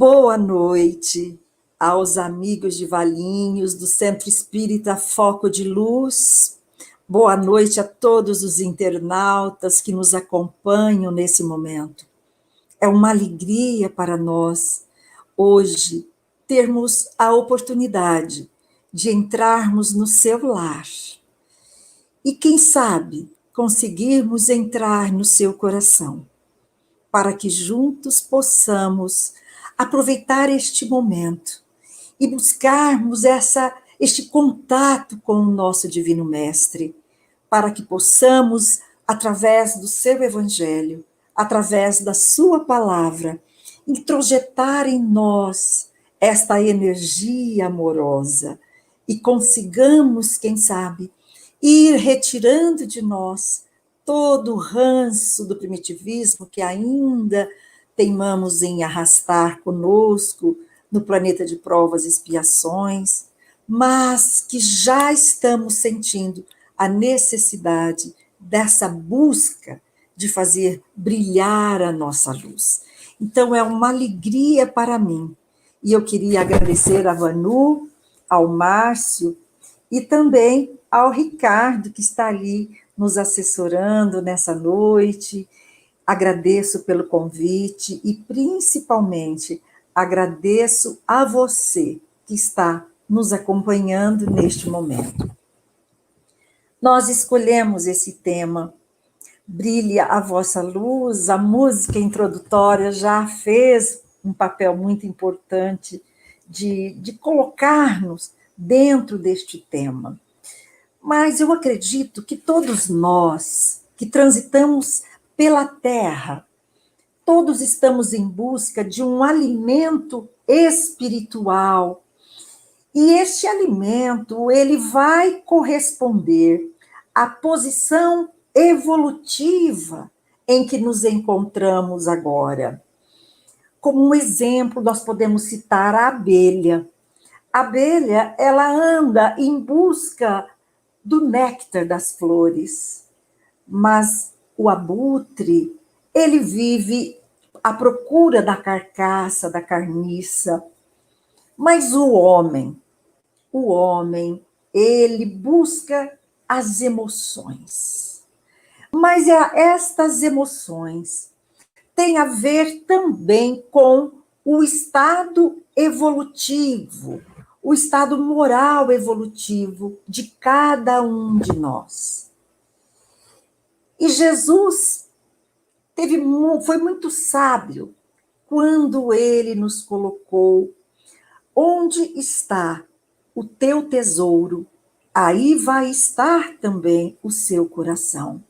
Boa noite aos amigos de Valinhos, do Centro Espírita Foco de Luz. Boa noite a todos os internautas que nos acompanham nesse momento. É uma alegria para nós, hoje, termos a oportunidade de entrarmos no seu lar. E, quem sabe, conseguirmos entrar no seu coração, para que juntos possamos aproveitar este momento e buscarmos este contato com o nosso Divino Mestre, para que possamos, através do seu Evangelho, através da sua palavra, introjetar em nós esta energia amorosa e consigamos, quem sabe, ir retirando de nós todo o ranço do primitivismo que ainda teimamos em arrastar conosco no planeta de provas e expiações, mas que já estamos sentindo a necessidade dessa busca de fazer brilhar a nossa luz. Então, é uma alegria para mim. E eu queria agradecer a Vanu, ao Márcio e também ao Ricardo, que está ali nos assessorando nessa noite. Agradeço pelo convite e, principalmente, agradeço a você que está nos acompanhando neste momento. Nós escolhemos esse tema, Brilha a Vossa Luz. A música introdutória já fez um papel muito importante de colocar-nos dentro deste tema. Mas eu acredito que todos nós que transitamos pela Terra, todos estamos em busca de um alimento espiritual. E este alimento, ele vai corresponder à posição evolutiva em que nos encontramos agora. Como um exemplo, nós podemos citar a abelha. A abelha, ela anda em busca do néctar das flores, mas o abutre, ele vive à procura da carcaça, da carniça. Mas o homem, ele busca as emoções. Mas estas emoções têm a ver também com o estado evolutivo, o estado moral evolutivo de cada um de nós. E Jesus foi muito sábio quando ele nos colocou: onde está o teu tesouro, aí vai estar também o seu coração.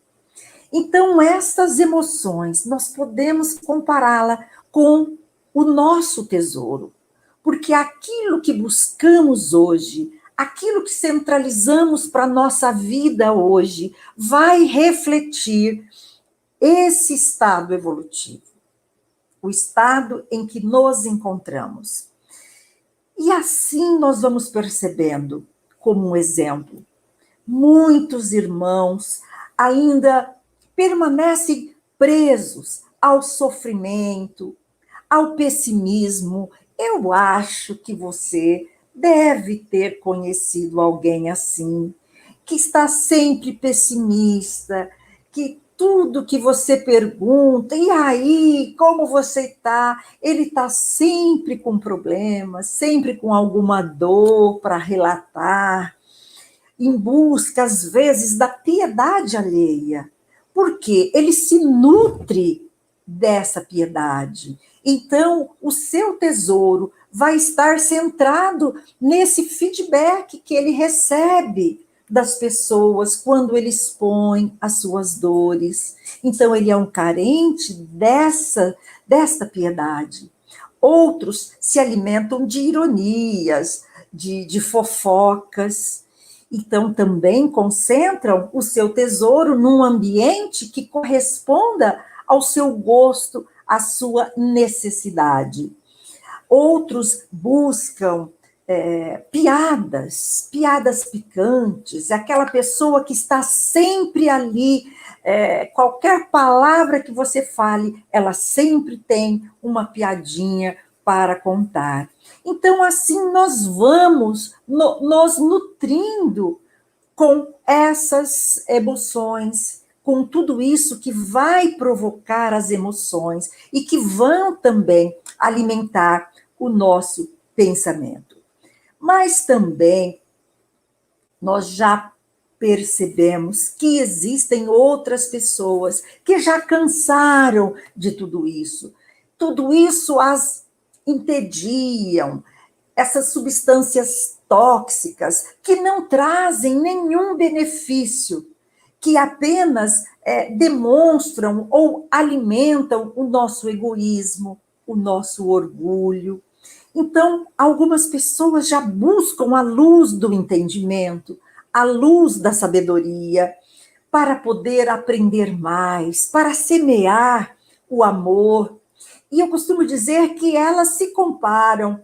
Então, estas emoções, nós podemos compará-la com o nosso tesouro, porque aquilo que buscamos hoje, aquilo que centralizamos para a nossa vida hoje, vai refletir esse estado evolutivo, o estado em que nos encontramos. E assim nós vamos percebendo, como um exemplo, muitos irmãos ainda permanecem presos ao sofrimento, ao pessimismo. Eu acho que você deve ter conhecido alguém assim, que está sempre pessimista, que tudo que você pergunta, e aí, como você está? Ele está sempre com problemas, sempre com alguma dor para relatar, em busca, às vezes, da piedade alheia, porque ele se nutre dessa piedade. Então, o seu tesouro vai estar centrado nesse feedback que ele recebe das pessoas quando ele expõe as suas dores. Então, ele é um carente desta piedade. Outros se alimentam de ironias, de fofocas. Então, também concentram o seu tesouro num ambiente que corresponda ao seu gosto, à sua necessidade. Outros buscam piadas picantes, aquela pessoa que está sempre ali, qualquer palavra que você fale, ela sempre tem uma piadinha para contar. Então, assim, nós vamos nos nutrindo com essas emoções, com tudo isso que vai provocar as emoções e que vão também alimentar o nosso pensamento. Mas também nós já percebemos que existem outras pessoas que já cansaram de tudo isso. Tudo isso as entediam, essas substâncias tóxicas que não trazem nenhum benefício, que apenas demonstram ou alimentam o nosso egoísmo, o nosso orgulho. Então, algumas pessoas já buscam a luz do entendimento, a luz da sabedoria, para poder aprender mais, para semear o amor. E eu costumo dizer que elas se comparam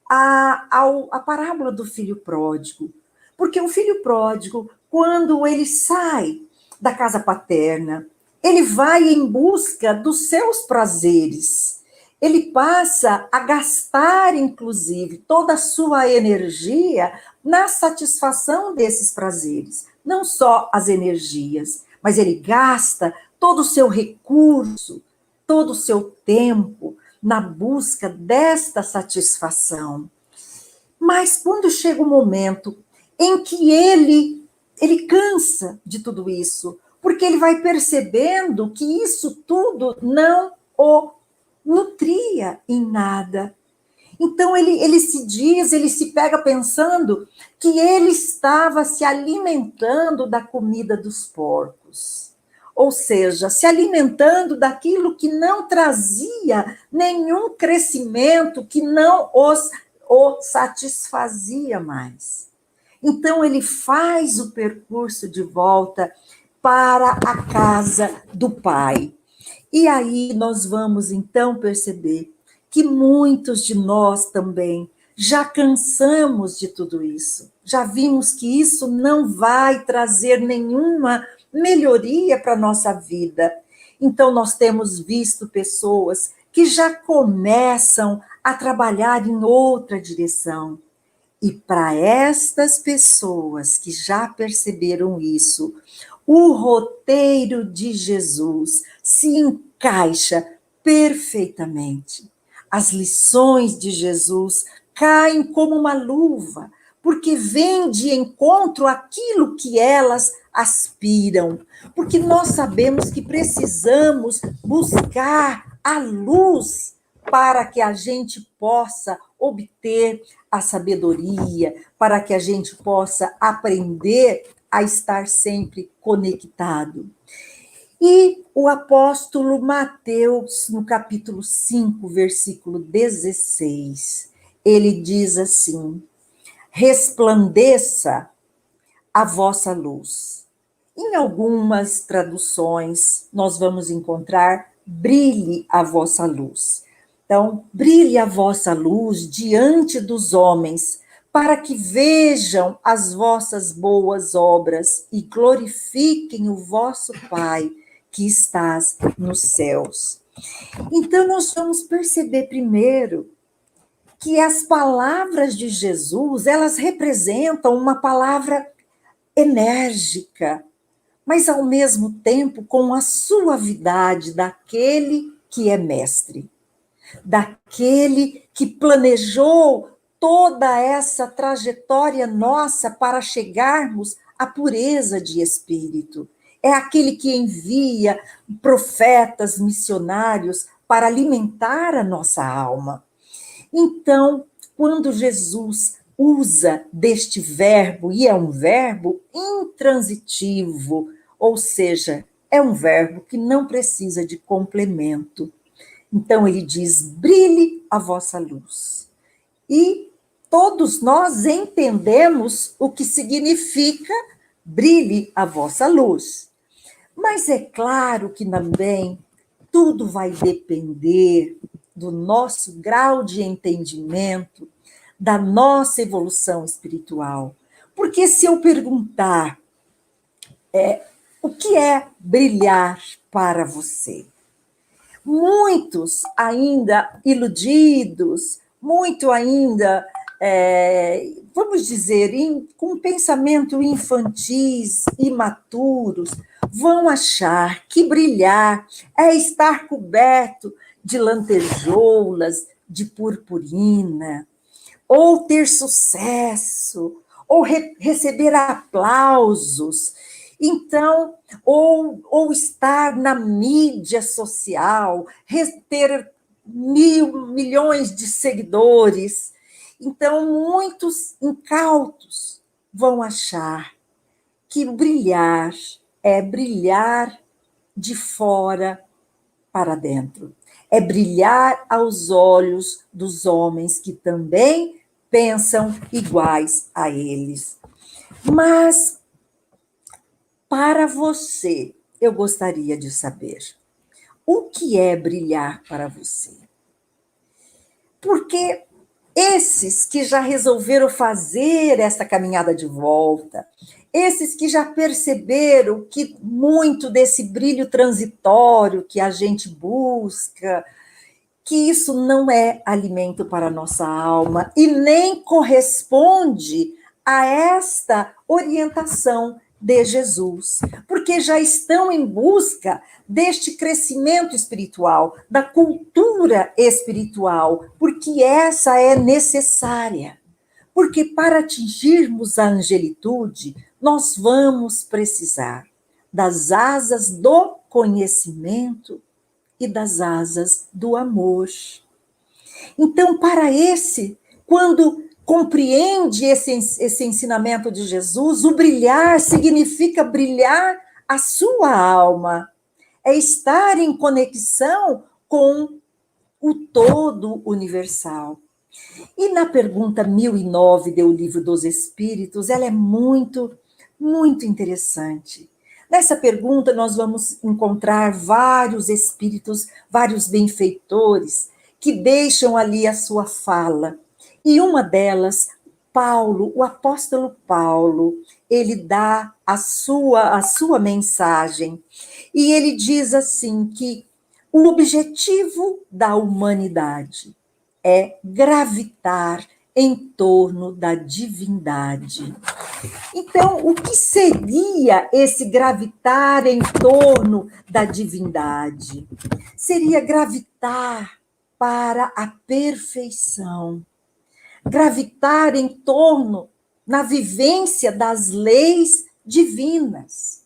à parábola do filho pródigo. Porque o filho pródigo, quando ele sai da casa paterna, ele vai em busca dos seus prazeres. Ele passa a gastar, inclusive, toda a sua energia na satisfação desses prazeres. Não só as energias, mas ele gasta todo o seu recurso, todo o seu tempo na busca desta satisfação. Mas quando chega o momento em que ele cansa de tudo isso, porque ele vai percebendo que isso tudo não o nutria em nada. Então ele se diz, ele se pega pensando que ele estava se alimentando da comida dos porcos. Ou seja, se alimentando daquilo que não trazia nenhum crescimento, que não o satisfazia mais. Então ele faz o percurso de volta para a casa do pai. E aí nós vamos então perceber que muitos de nós também já cansamos de tudo isso. Já vimos que isso não vai trazer nenhuma melhoria para a nossa vida. Então nós temos visto pessoas que já começam a trabalhar em outra direção. E para estas pessoas que já perceberam isso, o roteiro de Jesus se encaixa perfeitamente. As lições de Jesus caem como uma luva, porque vem de encontro àquilo que elas aspiram. Porque nós sabemos que precisamos buscar a luz para que a gente possa obter a sabedoria, para que a gente possa aprender a estar sempre conectado. E o apóstolo Mateus, no capítulo 5, versículo 16, ele diz assim: resplandeça a vossa luz. Em algumas traduções, nós vamos encontrar brilhe a vossa luz. Então, brilhe a vossa luz diante dos homens, para que vejam as vossas boas obras e glorifiquem o vosso Pai que estás nos céus. Então, nós vamos perceber primeiro que as palavras de Jesus, elas representam uma palavra enérgica, mas ao mesmo tempo com a suavidade daquele que é mestre, daquele que planejou toda essa trajetória nossa para chegarmos à pureza de espírito. É aquele que envia profetas, missionários para alimentar a nossa alma. Então, quando Jesus usa deste verbo, e é um verbo intransitivo, ou seja, é um verbo que não precisa de complemento. Então ele diz: brilhe a vossa luz. E todos nós entendemos o que significa brilhe a vossa luz. Mas é claro que também tudo vai depender do nosso grau de entendimento, da nossa evolução espiritual. Porque se eu perguntar o que é brilhar para você? muitos ainda iludidos, muito ainda, vamos dizer, com pensamento infantis, imaturos, vão achar que brilhar é estar coberto de lantejoulas, de purpurina, ou ter sucesso, ou receber aplausos. Então, ou estar na mídia social, ter milhões de seguidores. Então, muitos incautos vão achar que brilhar é brilhar de fora para dentro. É brilhar aos olhos dos homens que também pensam iguais a eles. Mas, para você, eu gostaria de saber, o que é brilhar para você? Porque esses que já resolveram fazer essa caminhada de volta, esses que já perceberam que muito desse brilho transitório que a gente busca, que isso não é alimento para a nossa alma e nem corresponde a esta orientação de Jesus, porque já estão em busca deste crescimento espiritual, da cultura espiritual, porque essa é necessária. Porque para atingirmos a angelitude, nós vamos precisar das asas do conhecimento e das asas do amor. Então, para quando compreende esse ensinamento de Jesus, o brilhar significa brilhar a sua alma, é estar em conexão com o todo universal. E na pergunta 1009 do Livro dos Espíritos, ela é muito, muito interessante. Nessa pergunta, nós vamos encontrar vários espíritos, vários benfeitores, que deixam ali a sua fala. E uma delas, Paulo, o apóstolo Paulo, ele dá a sua mensagem. E ele diz assim que o objetivo da humanidade é gravitar em torno da divindade. Então, o que seria esse gravitar em torno da divindade? Seria gravitar para a perfeição, gravitar em torno na vivência das leis divinas.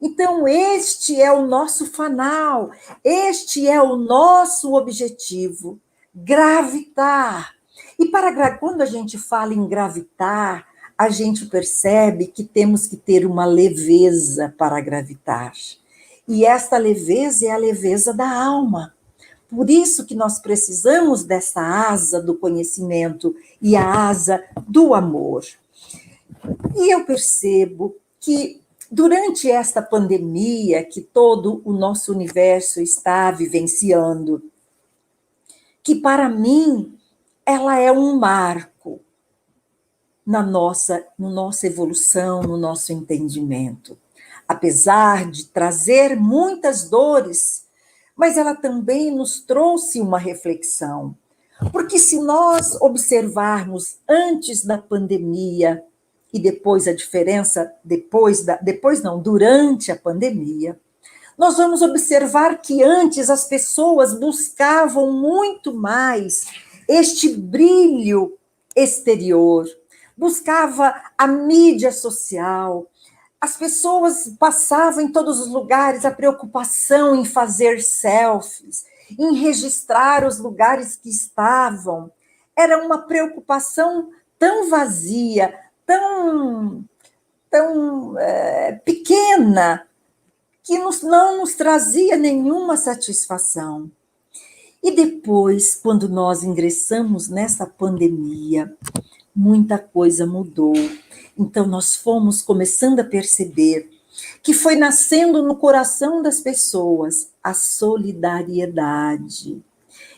Então, este é o nosso fanal, este é o nosso objetivo, gravitar. E quando a gente fala em gravitar, a gente percebe que temos que ter uma leveza para gravitar. E esta leveza é a leveza da alma. Por isso que nós precisamos dessa asa do conhecimento e a asa do amor. E eu percebo que durante esta pandemia que todo o nosso universo está vivenciando, que para mim ela é um marco na nossa evolução, no nosso entendimento. Apesar de trazer muitas dores, mas ela também nos trouxe uma reflexão. Porque se nós observarmos antes da pandemia e depois a diferença, durante a pandemia, nós vamos observar que antes as pessoas buscavam muito mais este brilho exterior, buscava a mídia social, as pessoas passavam em todos os lugares a preocupação em fazer selfies, em registrar os lugares que estavam. Era uma preocupação tão vazia, tão pequena, que não nos trazia nenhuma satisfação. E depois, quando nós ingressamos nessa pandemia, muita coisa mudou. Então, nós fomos começando a perceber que foi nascendo no coração das pessoas a solidariedade.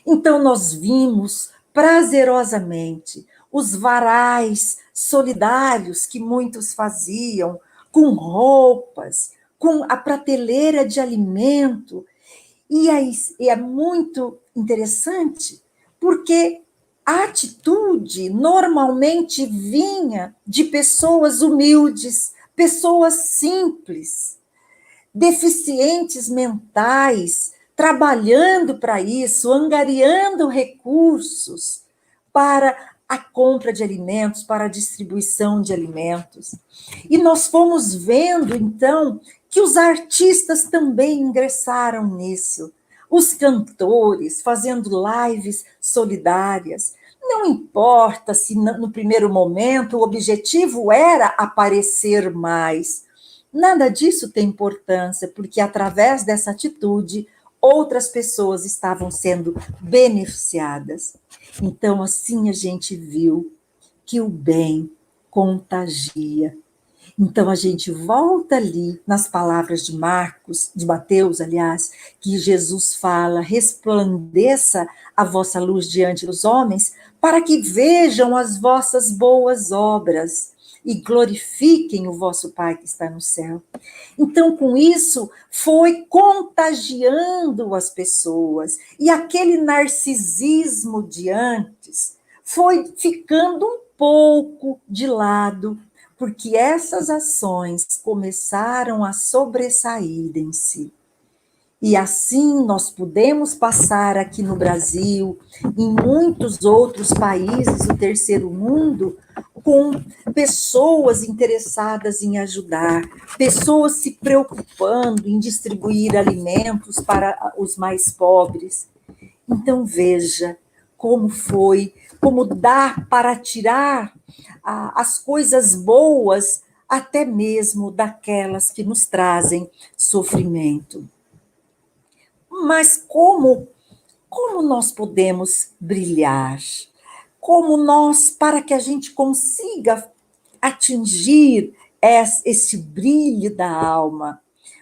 Então, nós vimos prazerosamente os varais solidários que muitos faziam, com roupas, com a prateleira de alimento, E é muito interessante, porque a atitude normalmente vinha de pessoas humildes, pessoas simples, deficientes mentais, trabalhando para isso, angariando recursos para a compra de alimentos, para a distribuição de alimentos. E nós fomos vendo, então, que os artistas também ingressaram nisso. Os cantores fazendo lives solidárias. Não importa se no primeiro momento o objetivo era aparecer mais. Nada disso tem importância, porque através dessa atitude outras pessoas estavam sendo beneficiadas. Então, assim a gente viu que o bem contagia. Então, a gente volta ali nas palavras de Marcos, de Mateus, aliás, que Jesus fala: resplandeça a vossa luz diante dos homens, para que vejam as vossas boas obras e glorifiquem o vosso Pai que está no céu. Então, com isso, foi contagiando as pessoas, e aquele narcisismo de antes foi ficando um pouco de lado, porque essas ações começaram a sobressair em si. E assim nós podemos passar aqui no Brasil, em muitos outros países do terceiro mundo, com pessoas interessadas em ajudar, pessoas se preocupando em distribuir alimentos para os mais pobres. Então veja como foi, como dá para tirar as coisas boas, até mesmo daquelas que nos trazem sofrimento. Mas como nós podemos brilhar? Como nós, para que a gente consiga atingir esse brilho da alma?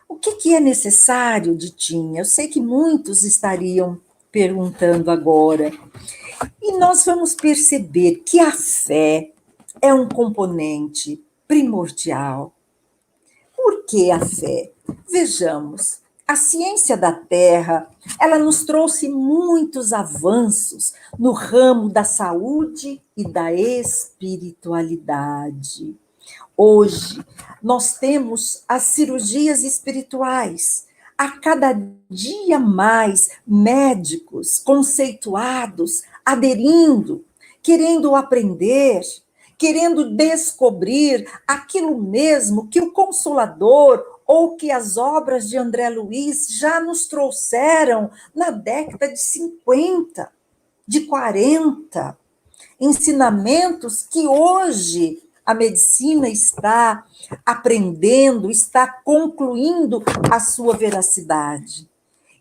O que é necessário, Ditinha? Eu sei que muitos estariam perguntando agora. E nós vamos perceber que a fé é um componente primordial. Por que a fé? Vejamos, a ciência da Terra, ela nos trouxe muitos avanços no ramo da saúde e da espiritualidade. Hoje, nós temos as cirurgias espirituais. A cada dia mais, médicos conceituados aderindo, querendo aprender, querendo descobrir aquilo mesmo que o Consolador ou que as obras de André Luiz já nos trouxeram na década de 50, de 40. Ensinamentos que hoje a medicina está aprendendo, está concluindo a sua veracidade.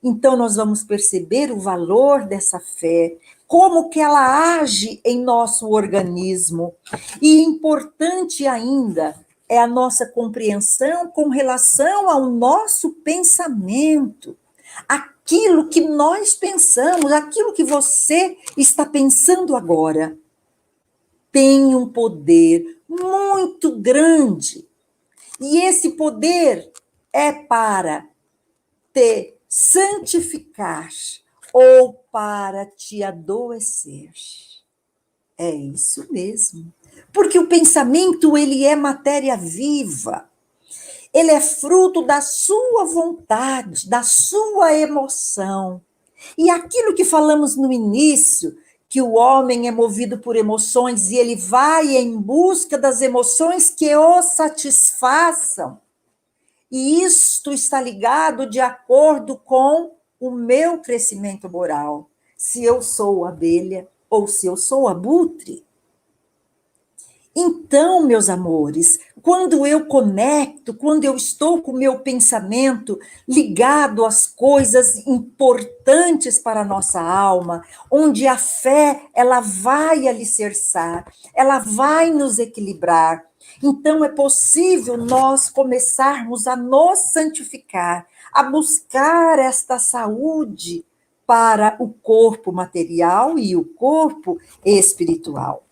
Então, nós vamos perceber o valor dessa fé, como que ela age em nosso organismo. E importante ainda é a nossa compreensão com relação ao nosso pensamento. Aquilo que nós pensamos, aquilo que você está pensando agora, tem um poder muito grande. E esse poder é para te santificar ou para te adoecer. É isso mesmo. Porque o pensamento, ele é matéria viva. Ele é fruto da sua vontade, da sua emoção. E aquilo que falamos no início, que o homem é movido por emoções e ele vai em busca das emoções que o satisfaçam. E isto está ligado de acordo com o meu crescimento moral. Se eu sou abelha ou se eu sou abutre. Então, meus amores, quando eu conecto, quando eu estou com o meu pensamento ligado às coisas importantes para a nossa alma, onde a fé, ela vai alicerçar, ela vai nos equilibrar. Então, é possível nós começarmos a nos santificar, a buscar esta saúde para o corpo material e o corpo espiritual.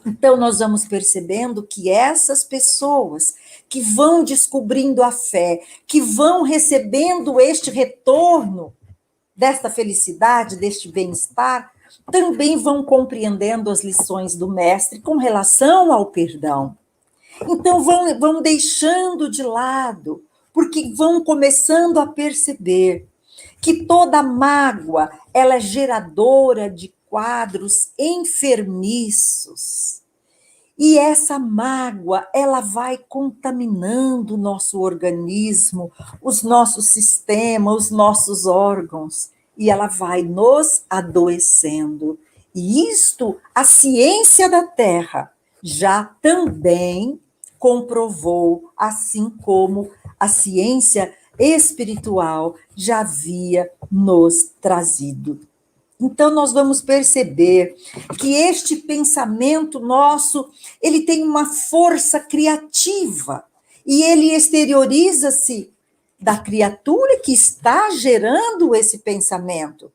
Então, nós vamos percebendo que essas pessoas que vão descobrindo a fé, que vão recebendo este retorno desta felicidade, deste bem-estar, também vão compreendendo as lições do mestre com relação ao perdão. Então vão deixando de lado, porque vão começando a perceber que toda mágoa ela é geradora de quadros enfermiços. E essa mágoa, ela vai contaminando o nosso organismo, os nossos sistemas, os nossos órgãos, e ela vai nos adoecendo. E isto, a ciência da Terra já também comprovou, assim como a ciência espiritual já havia nos trazido. Então, nós vamos perceber que este pensamento nosso, ele tem uma força criativa, e ele exterioriza-se da criatura que está gerando esse pensamento,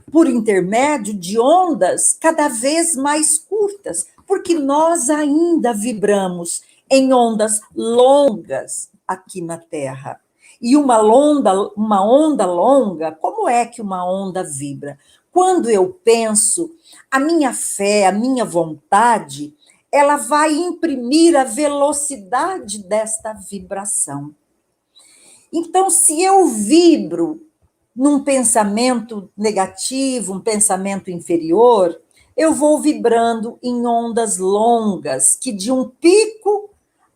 por intermédio de ondas cada vez mais curtas, porque nós ainda vibramos em ondas longas aqui na Terra. E uma onda longa, como é que uma onda vibra? Quando eu penso, a minha fé, a minha vontade, ela vai imprimir a velocidade desta vibração. Então, se eu vibro num pensamento negativo, um pensamento inferior, eu vou vibrando em ondas longas, que de um pico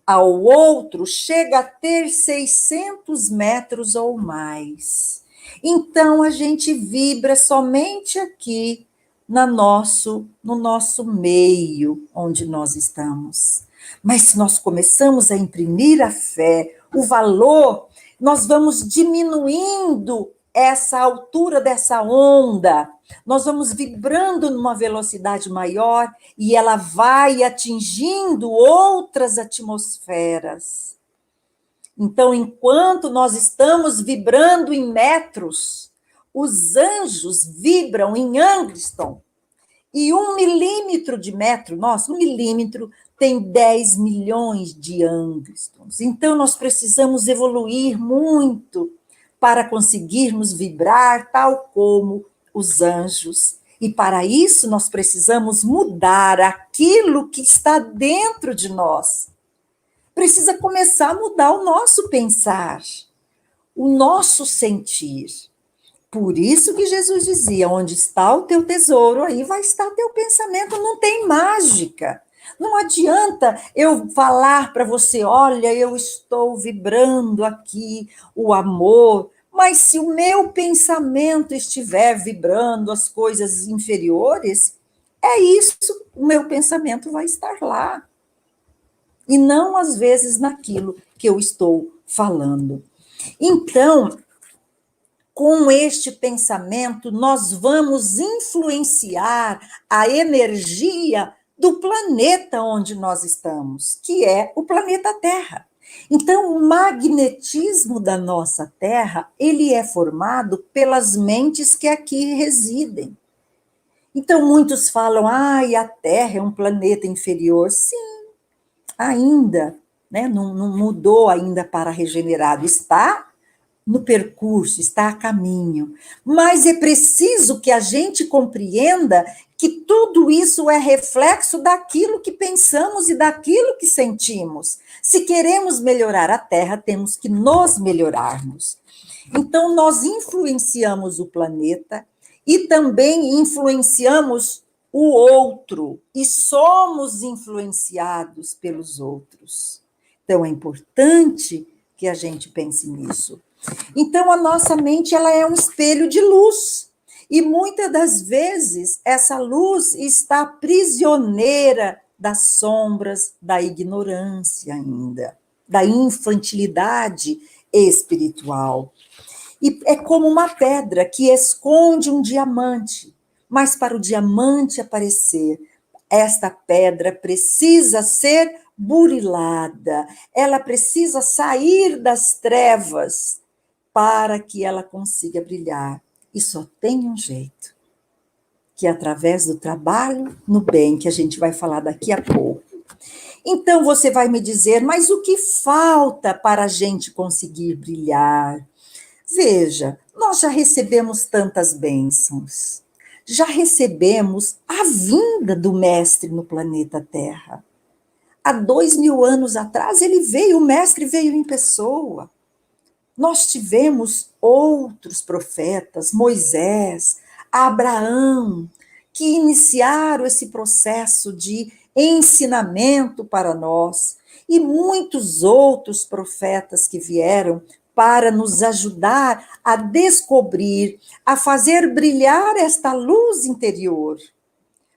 ao outro chega a ter 600 metros ou mais. Então, a gente vibra somente aqui no nosso meio, onde nós estamos. Mas se nós começamos a imprimir a fé, o valor, nós vamos diminuindo essa altura dessa onda, nós vamos vibrando numa velocidade maior e ela vai atingindo outras atmosferas. Então, enquanto nós estamos vibrando em metros, os anjos vibram em Angstrom. E 1 milímetro de metro, nossa, 1 milímetro tem 10 milhões de angstroms. Então, nós precisamos evoluir muito para conseguirmos vibrar tal como os anjos. E para isso, nós precisamos mudar aquilo que está dentro de nós. Precisa começar a mudar o nosso pensar, o nosso sentir. Por isso que Jesus dizia, onde está o teu tesouro, aí vai estar teu pensamento, não tem mágica. Não adianta eu falar para você, olha, eu estou vibrando aqui o amor, mas se o meu pensamento estiver vibrando as coisas inferiores, é isso, o meu pensamento vai estar lá. E não, às vezes, naquilo que eu estou falando. Então, com este pensamento, nós vamos influenciar a energia do planeta onde nós estamos, que é o planeta Terra. Então, o magnetismo da nossa Terra, ele é formado pelas mentes que aqui residem. Então, muitos falam, a Terra é um planeta inferior. Sim, ainda, né? Não mudou ainda para regenerado. Está no percurso, está a caminho. Mas é preciso que a gente compreenda que tudo isso é reflexo daquilo que pensamos e daquilo que sentimos. Se queremos melhorar a Terra, temos que nos melhorarmos. Então, nós influenciamos o planeta e também influenciamos o outro, e somos influenciados pelos outros. Então, é importante que a gente pense nisso. Então, a nossa mente ela é um espelho de luz. E muitas das vezes, essa luz está prisioneira das sombras da ignorância ainda, da infantilidade espiritual. E é como uma pedra que esconde um diamante, mas para o diamante aparecer, esta pedra precisa ser burilada, ela precisa sair das trevas para que ela consiga brilhar. E só tem um jeito, que é através do trabalho no bem, que a gente vai falar daqui a pouco. Então você vai me dizer, mas o que falta para a gente conseguir brilhar? Veja, Nós já recebemos tantas bênçãos, já recebemos a vinda do Mestre no planeta Terra. Há 2000 anos atrás, ele veio, o Mestre veio em pessoa. Nós tivemos outros profetas, Moisés, Abraão, que iniciaram esse processo de ensinamento para nós, e muitos outros profetas que vieram para nos ajudar a descobrir, a fazer brilhar esta luz interior,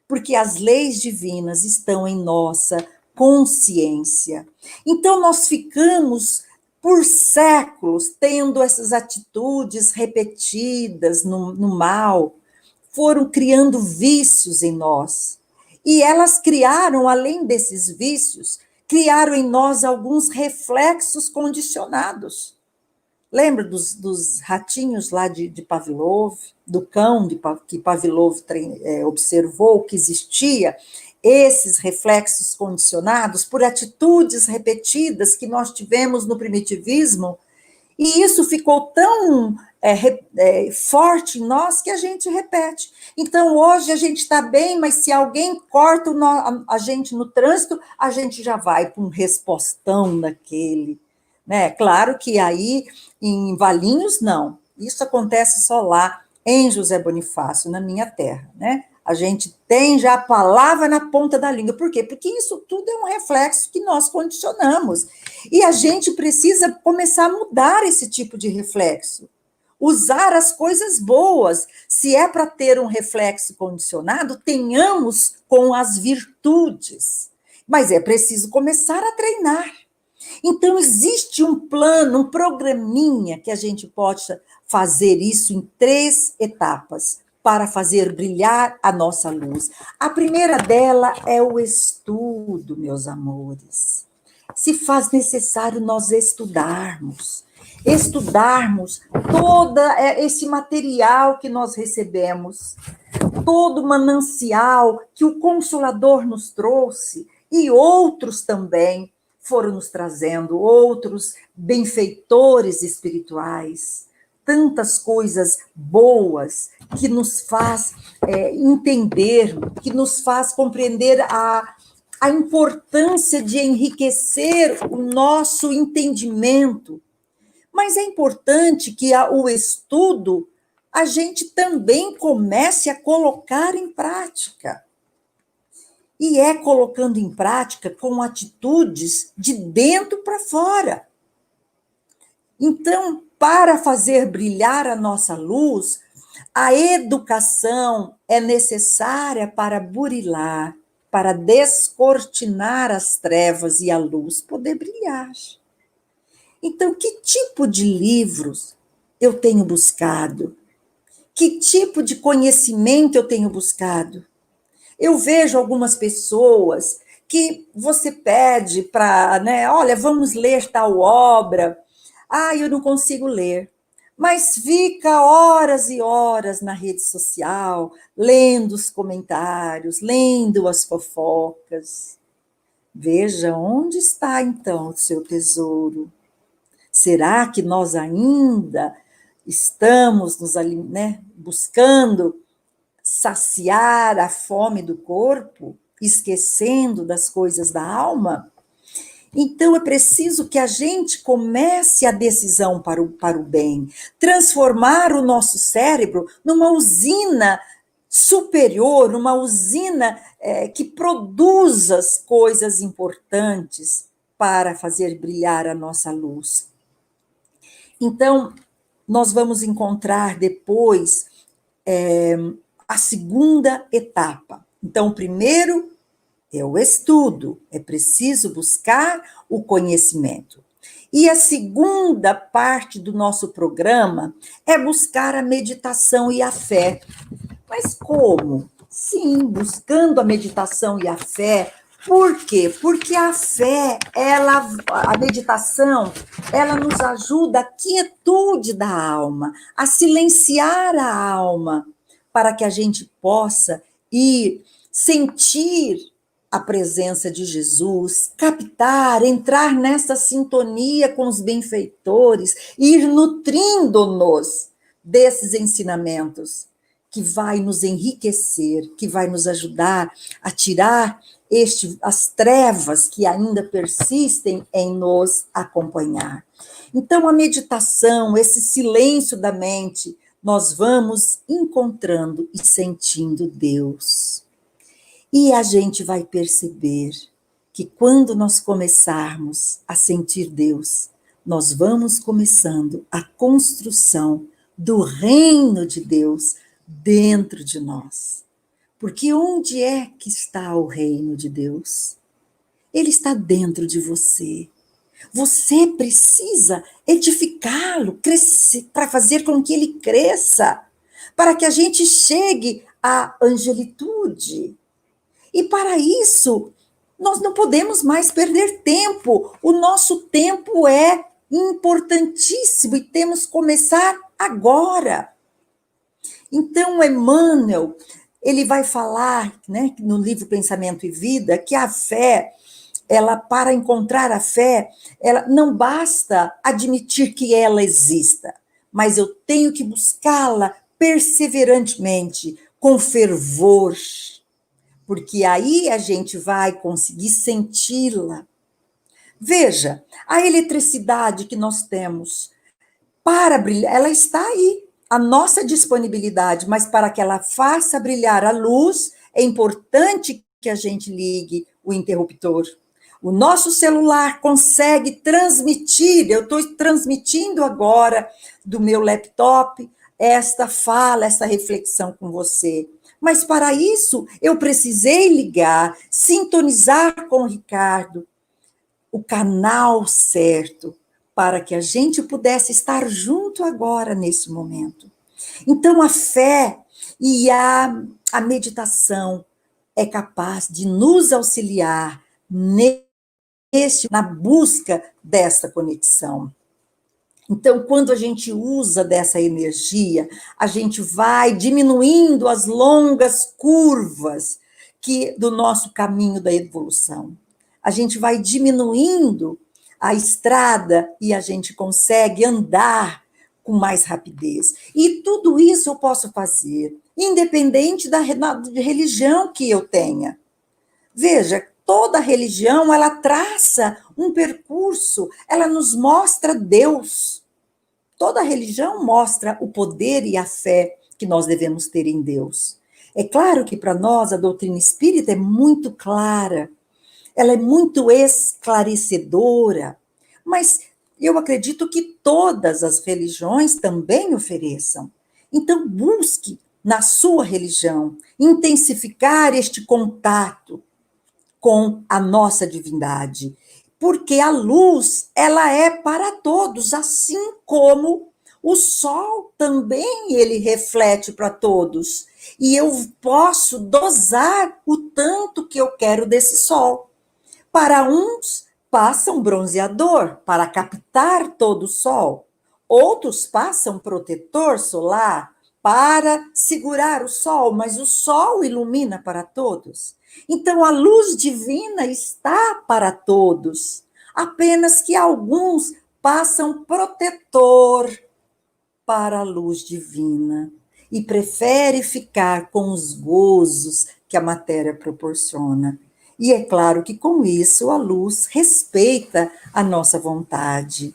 porque as leis divinas estão em nossa consciência. Então, nós ficamos por séculos tendo essas atitudes repetidas no mal, foram criando vícios em nós. E elas criaram, além desses vícios, criaram em nós alguns reflexos condicionados. Lembra dos ratinhos lá de Pavlov, do cão que Pavlov observou que existia esses reflexos condicionados por atitudes repetidas que nós tivemos no primitivismo, e isso ficou tão forte em nós que a gente repete. Então, hoje a gente está bem, mas se alguém corta a gente no trânsito, a gente já vai para um respostão daquele. Né? Claro que aí, em Valinhos, não. Isso acontece só lá, em José Bonifácio, na minha terra. Né? A gente tem já a palavra na ponta da língua. Por quê? Porque isso tudo é um reflexo que nós condicionamos. E a gente precisa começar a mudar esse tipo de reflexo. Usar as coisas boas. Se é para ter um reflexo condicionado, tenhamos com as virtudes. Mas é preciso começar a treinar. Então, existe um plano, um programinha que a gente possa fazer isso em 3 etapas para fazer brilhar a nossa luz. A primeira dela é o estudo, meus amores. Se faz necessário nós estudarmos todo esse material que nós recebemos, todo o manancial que o Consolador nos trouxe e outros também foram nos trazendo, outros benfeitores espirituais, tantas coisas boas que nos faz entender, que nos faz compreender a importância de enriquecer o nosso entendimento. Mas é importante que o estudo a gente também comece a colocar em prática. E é colocando em prática com atitudes de dentro para fora. Então, para fazer brilhar a nossa luz, a educação é necessária para burilar, para descortinar as trevas e a luz poder brilhar. Então, que tipo de livros eu tenho buscado? Que tipo de conhecimento eu tenho buscado? Eu vejo algumas pessoas que você pede para, né, olha, vamos ler tal obra. Ah, eu não consigo ler. Mas fica horas e horas na rede social, lendo os comentários, lendo as fofocas. Veja onde está, então, o seu tesouro. Será que nós ainda estamos buscando saciar a fome do corpo, esquecendo das coisas da alma? Então, é preciso que a gente comece a decisão para o bem, transformar o nosso cérebro numa usina superior, uma usina que produza as coisas importantes para fazer brilhar a nossa luz. Então, nós vamos encontrar depois a segunda etapa. Então, o primeiro é o estudo, é preciso buscar o conhecimento. E a segunda parte do nosso programa é buscar a meditação e a fé. Mas como? Sim, buscando a meditação e a fé. Por quê? Porque a fé, a meditação, ela nos ajuda a quietude da alma, a silenciar a alma, para que a gente possa ir sentir a presença de Jesus, captar, entrar nessa sintonia com os benfeitores, ir nutrindo-nos desses ensinamentos, que vai nos enriquecer, que vai nos ajudar a tirar as trevas que ainda persistem em nos acompanhar. Então, a meditação, esse silêncio da mente, nós vamos encontrando e sentindo Deus. E a gente vai perceber que quando nós começarmos a sentir Deus, nós vamos começando a construção do reino de Deus dentro de nós. Porque onde é que está o reino de Deus? Ele está dentro de você. Você precisa edificá-lo, crescer, para fazer com que ele cresça, para que a gente chegue à angelitude. E para isso, nós não podemos mais perder tempo. O nosso tempo é importantíssimo e temos que começar agora. Então, Emmanuel, ele vai falar, né, no livro Pensamento e Vida, que a fé, para encontrar a fé, ela não basta admitir que ela exista, mas eu tenho que buscá-la perseverantemente, com fervor, porque aí a gente vai conseguir senti-la. Veja, a eletricidade que nós temos, para brilhar, ela está aí, a nossa disponibilidade, mas para que ela faça brilhar a luz, é importante que a gente ligue o interruptor. O nosso celular consegue transmitir, eu estou transmitindo agora do meu laptop esta fala, esta reflexão com você. Mas para isso, eu precisei ligar, sintonizar com o Ricardo, o canal certo, para que a gente pudesse estar junto agora, nesse momento. Então, a fé e a meditação é capaz de nos auxiliar na busca dessa conexão. Então, quando a gente usa dessa energia, a gente vai diminuindo as longas curvas do nosso caminho da evolução. A gente vai diminuindo a estrada e a gente consegue andar com mais rapidez. E tudo isso eu posso fazer, independente da religião que eu tenha. Veja, toda religião, ela traça um percurso, ela nos mostra Deus. Toda religião mostra o poder e a fé que nós devemos ter em Deus. É claro que para nós a doutrina espírita é muito clara, ela é muito esclarecedora, mas eu acredito que todas as religiões também ofereçam. Então, busque na sua religião intensificar este contato com a nossa divindade, porque a luz, ela é para todos, assim como o sol também, ele reflete para todos, e eu posso dosar o tanto que eu quero desse sol. Para uns, passam bronzeador para captar todo o sol, outros passam protetor solar para segurar o sol, mas o sol ilumina para todos. Então, a luz divina está para todos, apenas que alguns passam protetor para a luz divina e prefere ficar com os gozos que a matéria proporciona. E é claro que com isso a luz respeita a nossa vontade.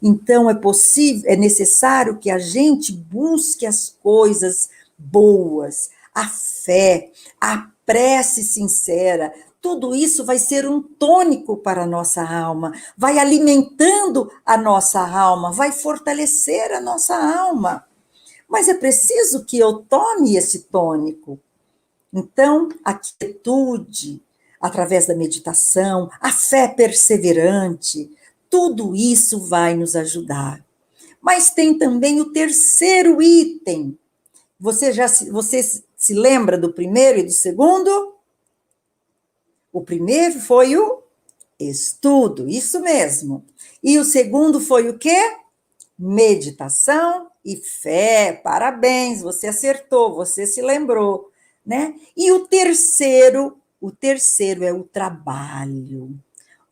Então é necessário que a gente busque as coisas boas, a fé, a prece sincera. Tudo isso vai ser um tônico para a nossa alma, vai alimentando a nossa alma, vai fortalecer a nossa alma. Mas é preciso que eu tome esse tônico. Então, a quietude, através da meditação, a fé perseverante, tudo isso vai nos ajudar. Mas tem também o terceiro item. Você se lembra do primeiro e do segundo? O primeiro foi o estudo, isso mesmo. E o segundo foi o quê? Meditação e fé. Parabéns, você acertou, você se lembrou, né? E o terceiro é o trabalho.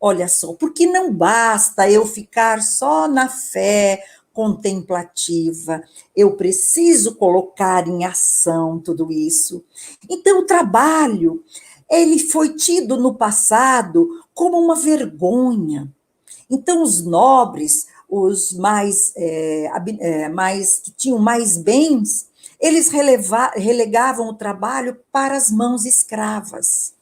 Olha só, porque não basta eu ficar só na fé, contemplativa, eu preciso colocar em ação tudo isso. Então, o trabalho, ele foi tido no passado como uma vergonha. Então, os nobres, os mais que tinham mais bens, eles relegavam o trabalho para as mãos escravas,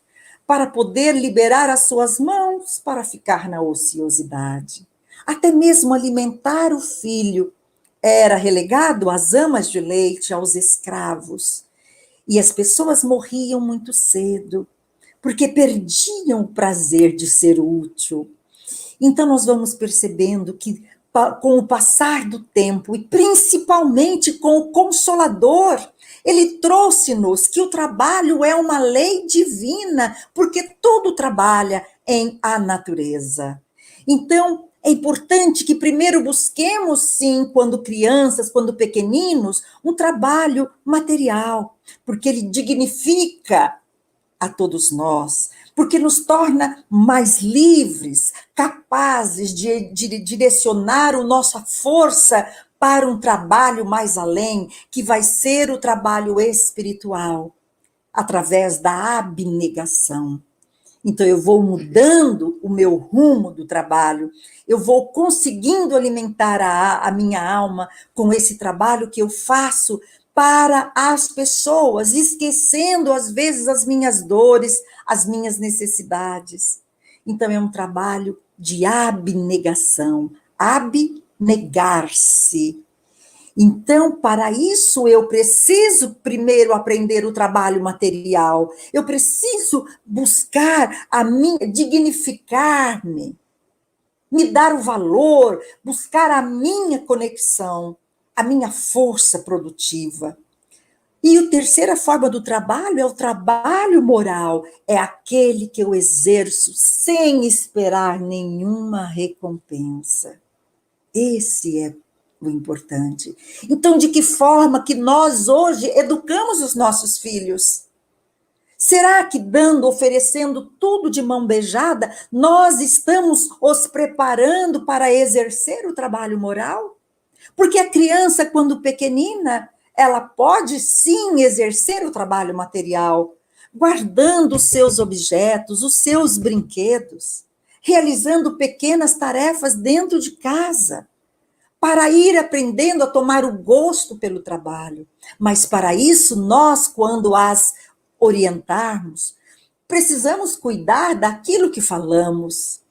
para poder liberar as suas mãos para ficar na ociosidade. Até mesmo alimentar o filho era relegado às amas de leite, aos escravos. E as pessoas morriam muito cedo, porque perdiam o prazer de ser útil. Então, nós vamos percebendo que, com o passar do tempo, e principalmente com o Consolador, ele trouxe-nos que o trabalho é uma lei divina, porque tudo trabalha em a natureza. Então, é importante que primeiro busquemos, sim, quando crianças, quando pequeninos, um trabalho material, porque ele dignifica a todos nós, porque nos torna mais livres, capazes de direcionar a nossa força para um trabalho mais além, que vai ser o trabalho espiritual, através da abnegação. Então, eu vou mudando o meu rumo do trabalho, eu vou conseguindo alimentar a minha alma com esse trabalho que eu faço para as pessoas, esquecendo às vezes as minhas dores, as minhas necessidades. Então, é um trabalho de abnegação, abnegar-se. Então, para isso, eu preciso primeiro aprender o trabalho material, eu preciso buscar a minha, dignificar-me, me dar o valor, buscar a minha conexão, a minha força produtiva. E a terceira forma do trabalho é o trabalho moral, é aquele que eu exerço sem esperar nenhuma recompensa. Esse é o importante. Então, de que forma que nós hoje educamos os nossos filhos? Será que dando, oferecendo tudo de mão beijada, nós estamos os preparando para exercer o trabalho moral? Porque a criança, quando pequenina, ela pode sim exercer o trabalho material, guardando os seus objetos, os seus brinquedos, realizando pequenas tarefas dentro de casa, para ir aprendendo a tomar o gosto pelo trabalho. Mas para isso, nós, quando as orientarmos, precisamos cuidar daquilo que falamos,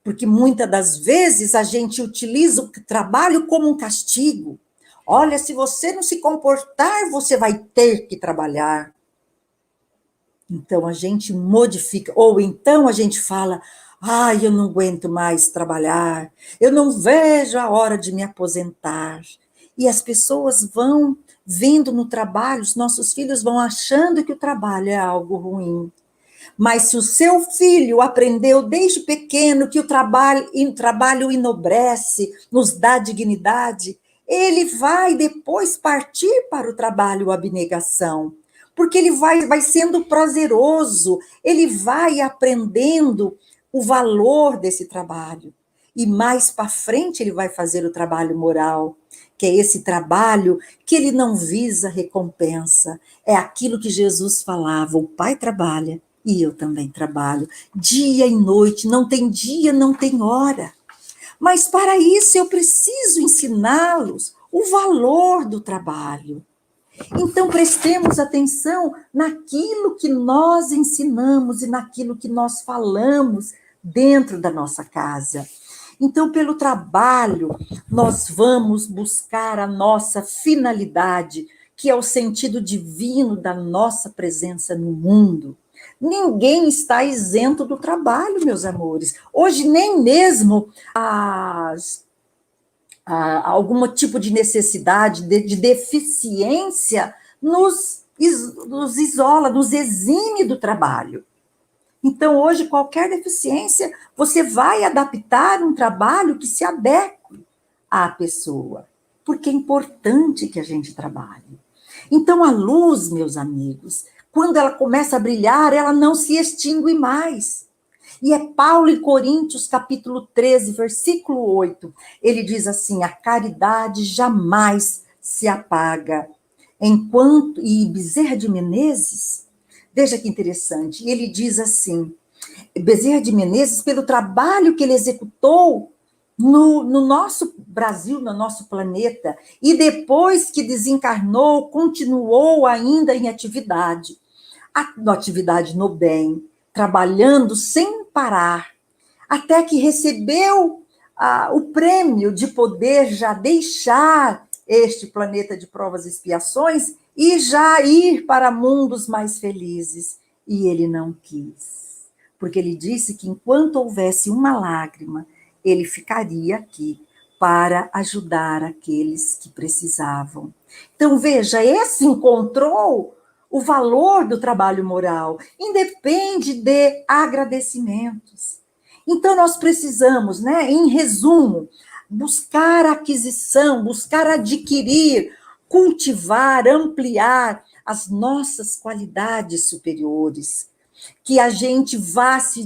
porque muitas das vezes a gente utiliza o trabalho como um castigo. Olha, se você não se comportar, você vai ter que trabalhar. Então a gente modifica, ou então a gente fala, ai, eu não aguento mais trabalhar, eu não vejo a hora de me aposentar. E as pessoas vão vendo no trabalho, os nossos filhos vão achando que o trabalho é algo ruim. Mas se o seu filho aprendeu desde pequeno que o trabalho enobrece, nos dá dignidade, ele vai depois partir para o trabalho abnegação, porque ele vai sendo prazeroso, ele vai aprendendo o valor desse trabalho. E mais para frente ele vai fazer o trabalho moral, que é esse trabalho que ele não visa recompensa. É aquilo que Jesus falava, o Pai trabalha e eu também trabalho, dia e noite, não tem dia, não tem hora. Mas para isso eu preciso ensiná-los o valor do trabalho. Então prestemos atenção naquilo que nós ensinamos e naquilo que nós falamos dentro da nossa casa. Então, pelo trabalho, nós vamos buscar a nossa finalidade, que é o sentido divino da nossa presença no mundo. Ninguém está isento do trabalho, meus amores. Hoje, nem mesmo algum tipo de necessidade, de deficiência, nos isola, nos exime do trabalho. Então, hoje, qualquer deficiência, você vai adaptar um trabalho que se adeque à pessoa, porque é importante que a gente trabalhe. Então, a luz, meus amigos, quando ela começa a brilhar, ela não se extingue mais. E é Paulo em Coríntios, capítulo 13, versículo 8. Ele diz assim: a caridade jamais se apaga. Enquanto, e Bezerra de Menezes, veja que interessante, ele diz assim, Bezerra de Menezes, pelo trabalho que ele executou no nosso Brasil, no nosso planeta, e depois que desencarnou, continuou ainda em atividade, atividade no bem, trabalhando sem parar, até que recebeu o prêmio de poder já deixar este planeta de provas e expiações e já ir para mundos mais felizes. E ele não quis, porque ele disse que enquanto houvesse uma lágrima, ele ficaria aqui para ajudar aqueles que precisavam. Então, veja, esse encontrou o valor do trabalho moral, independe de agradecimentos. Então, nós precisamos, né, em resumo, buscar aquisição, buscar adquirir, cultivar, ampliar as nossas qualidades superiores, que a gente vá se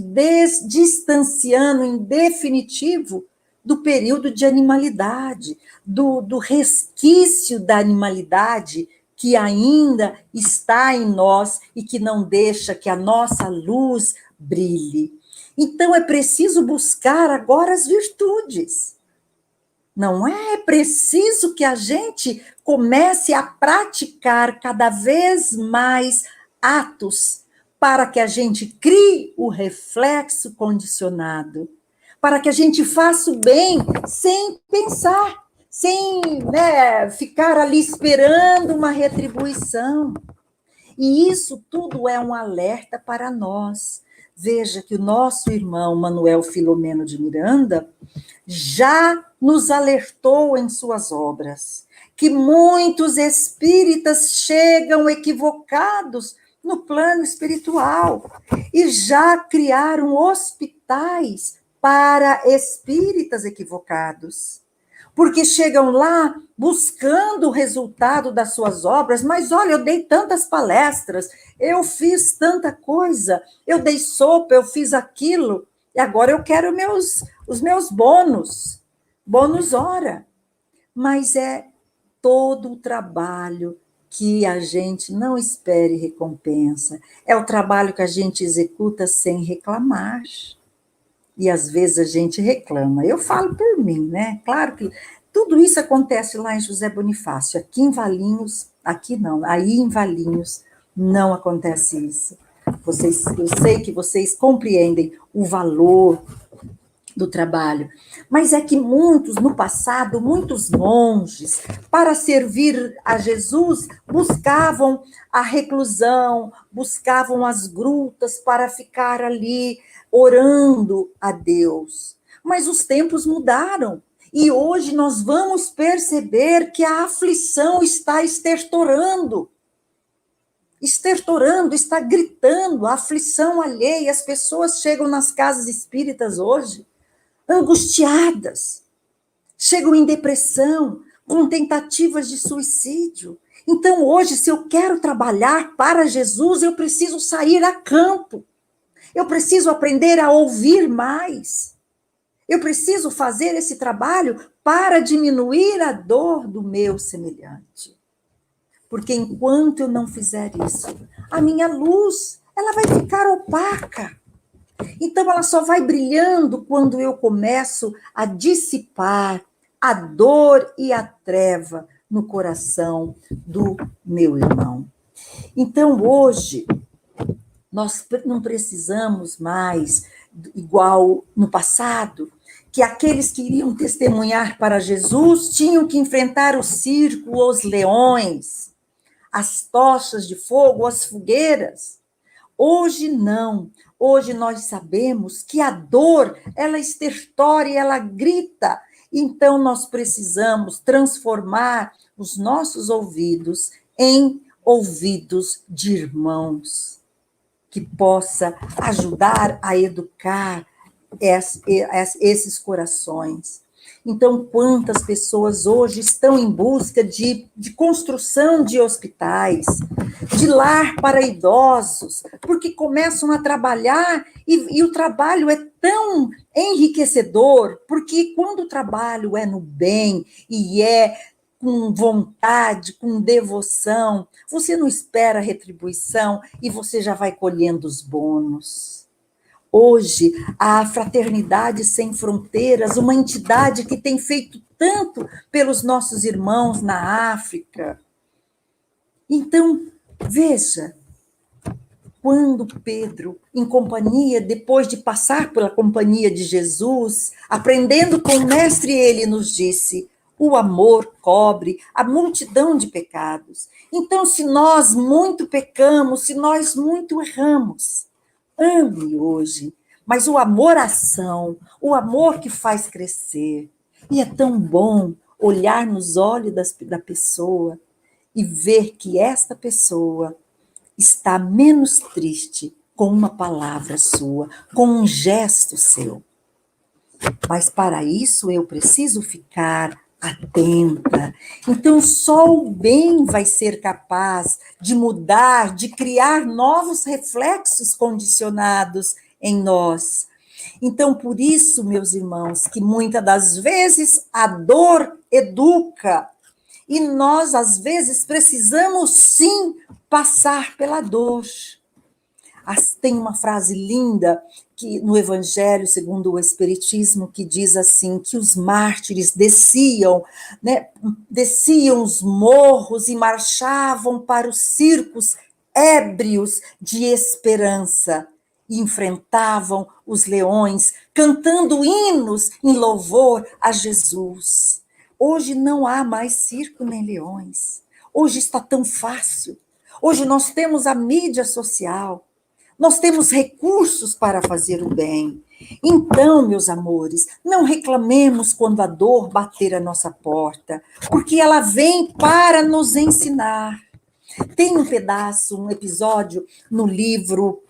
distanciando em definitivo do período de animalidade, do resquício da animalidade que ainda está em nós e que não deixa que a nossa luz brilhe. Então, é preciso buscar agora as virtudes. Não é preciso que a gente comece a praticar cada vez mais atos para que a gente crie o reflexo condicionado, para que a gente faça o bem sem pensar, sem, né, ficar ali esperando uma retribuição. E isso tudo é um alerta para nós. Veja que o nosso irmão Manuel Filomeno de Miranda já nos alertou em suas obras que muitos espíritas chegam equivocados no plano espiritual e já criaram hospitais para espíritas equivocados. Porque chegam lá buscando o resultado das suas obras, mas olha, eu dei tantas palestras, eu fiz tanta coisa, eu dei sopa, eu fiz aquilo, e agora eu quero os meus bônus hora. Mas é todo o trabalho que a gente não espere recompensa, é o trabalho que a gente executa sem reclamar. E às vezes a gente reclama. Eu falo por mim, né? Claro que tudo isso acontece lá em José Bonifácio. Aqui em Valinhos, aqui não, aí em Valinhos não acontece isso. Eu sei que vocês compreendem o valor do trabalho, mas é que no passado, muitos monges, para servir a Jesus, buscavam a reclusão, buscavam as grutas para ficar ali orando a Deus. Mas os tempos mudaram. E hoje nós vamos perceber que a aflição está estertorando, está gritando, a aflição alheia. As pessoas chegam nas casas espíritas hoje angustiadas, chegam em depressão, com tentativas de suicídio. Então, hoje, se eu quero trabalhar para Jesus, eu preciso sair a campo. Eu preciso aprender a ouvir mais. Eu preciso fazer esse trabalho para diminuir a dor do meu semelhante. Porque enquanto eu não fizer isso, a minha luz, ela vai ficar opaca. Então, ela só vai brilhando quando eu começo a dissipar a dor e a treva no coração do meu irmão. Então, hoje, nós não precisamos mais, igual no passado, que aqueles que iriam testemunhar para Jesus tinham que enfrentar o circo, os leões, as tochas de fogo, as fogueiras. Hoje não. Hoje nós sabemos que a dor, ela estertora e ela grita. Então nós precisamos transformar os nossos ouvidos em ouvidos de irmãos, que possa ajudar a educar esses corações. Então, quantas pessoas hoje estão em busca de construção de hospitais, de lar para idosos, porque começam a trabalhar e o trabalho é tão enriquecedor, porque quando o trabalho é no bem e é com vontade, com devoção, você não espera retribuição e você já vai colhendo os bônus. Hoje, a Fraternidade Sem Fronteiras, uma entidade que tem feito tanto pelos nossos irmãos na África. Então, veja, quando Pedro, em companhia, depois de passar pela companhia de Jesus, aprendendo com o Mestre, ele nos disse: o amor cobre a multidão de pecados. Então, se nós muito pecamos, se nós muito erramos, ame hoje, mas o amor-ação, o amor que faz crescer. E é tão bom olhar nos olhos da pessoa e ver que esta pessoa está menos triste com uma palavra sua, com um gesto seu. Mas para isso eu preciso ficar atenta. Então só o bem vai ser capaz de mudar, de criar novos reflexos condicionados em nós. Então, por isso, meus irmãos, que muitas das vezes a dor educa, e nós, às vezes, precisamos sim passar pela dor. Tem uma frase linda que no Evangelho, segundo o Espiritismo, que diz assim, que os mártires desciam, né, desciam os morros e marchavam para os circos ébrios de esperança, e enfrentavam os leões, cantando hinos em louvor a Jesus. Hoje não há mais circo nem leões. Hoje está tão fácil. Hoje nós temos a mídia social. Nós temos recursos para fazer o bem. Então, meus amores, não reclamemos quando a dor bater a nossa porta, porque ela vem para nos ensinar. Tem um pedaço, um episódio no livro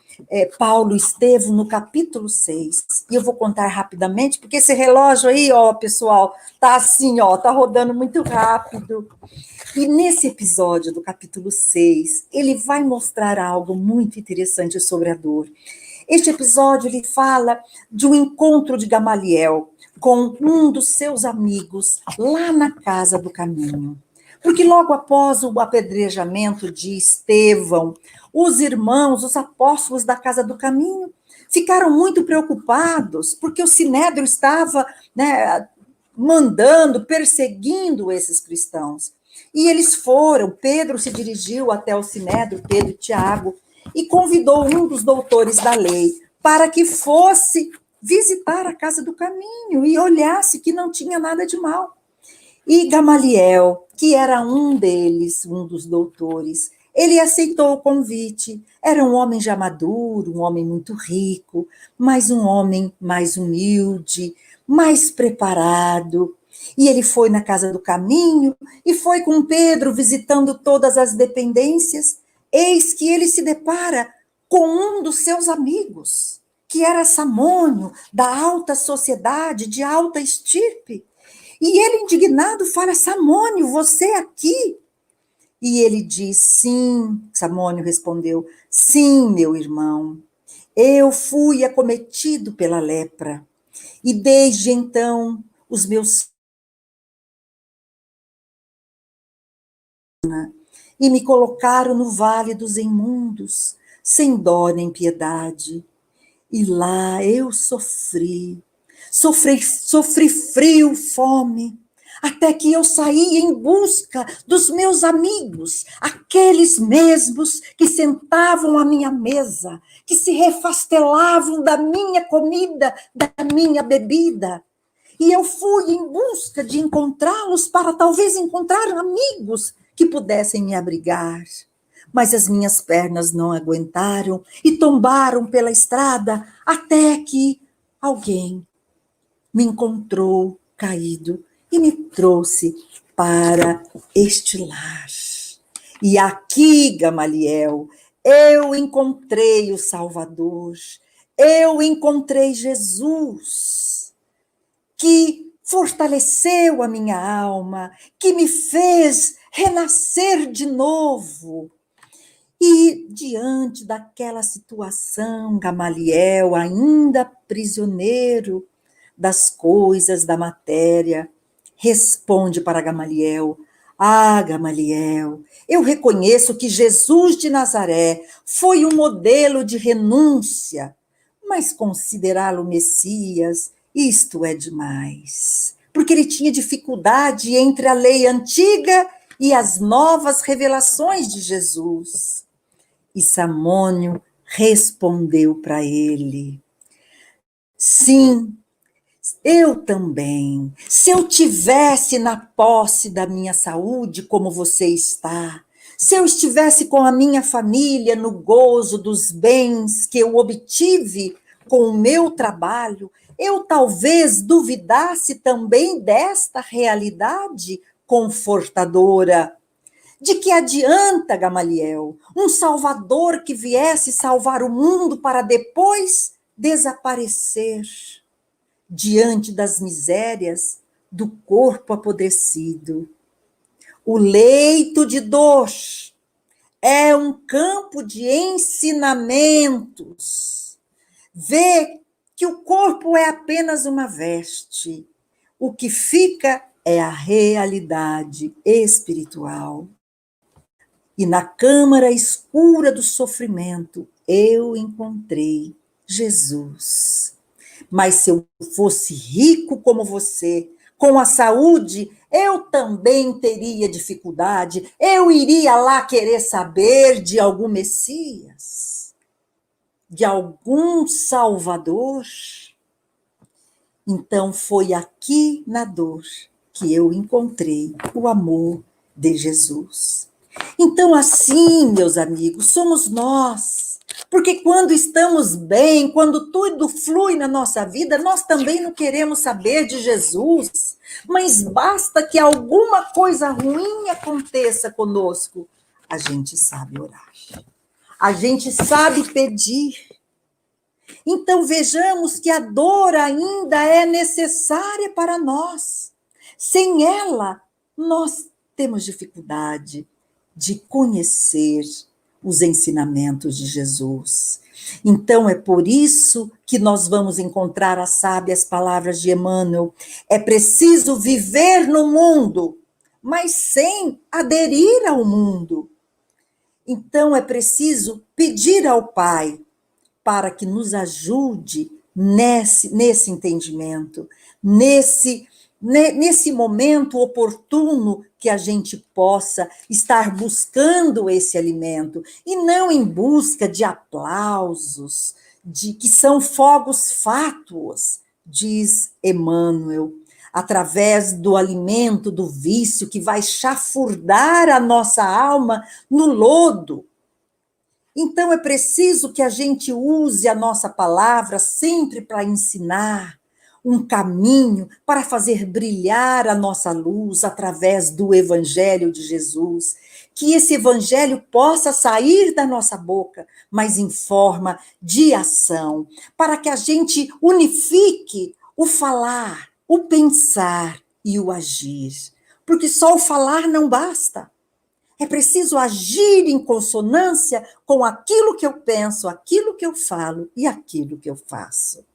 Paulo Estevam, no capítulo 6. E eu vou contar rapidamente, porque esse relógio aí, ó, pessoal, tá assim, ó, tá rodando muito rápido. E nesse episódio do capítulo 6, ele vai mostrar algo muito interessante sobre a dor. Este episódio, ele fala de um encontro de Gamaliel com um dos seus amigos lá na casa do caminho. Porque logo após o apedrejamento de Estevão, os irmãos, os apóstolos da casa do caminho, ficaram muito preocupados, porque o Sinédrio estava, né, mandando, perseguindo esses cristãos. E eles foram, Pedro se dirigiu até o Sinédrio, Pedro e Tiago, e convidou um dos doutores da lei para que fosse visitar a casa do caminho e olhasse que não tinha nada de mal. E Gamaliel, que era um deles, um dos doutores, ele aceitou o convite. Era um homem já maduro, um homem muito rico, mas um homem mais humilde, mais preparado. E ele foi na casa do caminho e foi com Pedro visitando todas as dependências. Eis que ele se depara com um dos seus amigos, que era Samônio, da alta sociedade, de alta estirpe. E ele, indignado, fala: Samônio, você aqui? E ele diz: sim, Samônio respondeu: sim, meu irmão, eu fui acometido pela lepra. E desde então, os meus e me colocaram no vale dos imundos, sem dó nem piedade. E lá eu sofri frio, fome, até que eu saí em busca dos meus amigos, aqueles mesmos que sentavam à minha mesa, que se refastelavam da minha comida, da minha bebida. E eu fui em busca de encontrá-los para talvez encontrar amigos que pudessem me abrigar. Mas as minhas pernas não aguentaram e tombaram pela estrada até que alguém me encontrou caído e me trouxe para este lar. E aqui, Gamaliel, eu encontrei o Salvador, eu encontrei Jesus, que fortaleceu a minha alma, que me fez renascer de novo. E diante daquela situação, Gamaliel, ainda prisioneiro das coisas da matéria, responde para Gamaliel: Ah, Gamaliel, eu reconheço que Jesus de Nazaré foi um modelo de renúncia, mas considerá-lo Messias, isto é demais. Porque ele tinha dificuldade entre a lei antiga e as novas revelações de Jesus. E Samônio respondeu para ele: Sim, eu também. Se eu tivesse na posse da minha saúde como você está, se eu estivesse com a minha família no gozo dos bens que eu obtive com o meu trabalho, eu talvez duvidasse também desta realidade confortadora. De que adianta, Gamaliel, um Salvador que viesse salvar o mundo para depois desaparecer diante das misérias do corpo apodrecido? O leito de dor é um campo de ensinamentos. Vê que o corpo é apenas uma veste. O que fica é a realidade espiritual. E na câmara escura do sofrimento, eu encontrei Jesus. Mas se eu fosse rico como você, com a saúde, eu também teria dificuldade. Eu iria lá querer saber de algum Messias, de algum Salvador. Então foi aqui na dor que eu encontrei o amor de Jesus. Então, assim, meus amigos, somos nós. Porque quando estamos bem, quando tudo flui na nossa vida, nós também não queremos saber de Jesus. Mas basta que alguma coisa ruim aconteça conosco, a gente sabe orar. A gente sabe pedir. Então vejamos que a dor ainda é necessária para nós. Sem ela, nós temos dificuldade de conhecer os ensinamentos de Jesus. Então é por isso que nós vamos encontrar as sábias palavras de Emmanuel. É preciso viver no mundo, mas sem aderir ao mundo. Então é preciso pedir ao Pai para que nos ajude nesse entendimento, nesse momento oportuno que a gente possa estar buscando esse alimento, e não em busca de aplausos, de que são fogos fátuos, diz Emmanuel, através do alimento do vício que vai chafurdar a nossa alma no lodo. Então, é preciso que a gente use a nossa palavra sempre para ensinar um caminho, para fazer brilhar a nossa luz através do Evangelho de Jesus. Que esse Evangelho possa sair da nossa boca, mas em forma de ação, para que a gente unifique o falar, o pensar e o agir. Porque só o falar não basta. É preciso agir em consonância com aquilo que eu penso, aquilo que eu falo e aquilo que eu faço.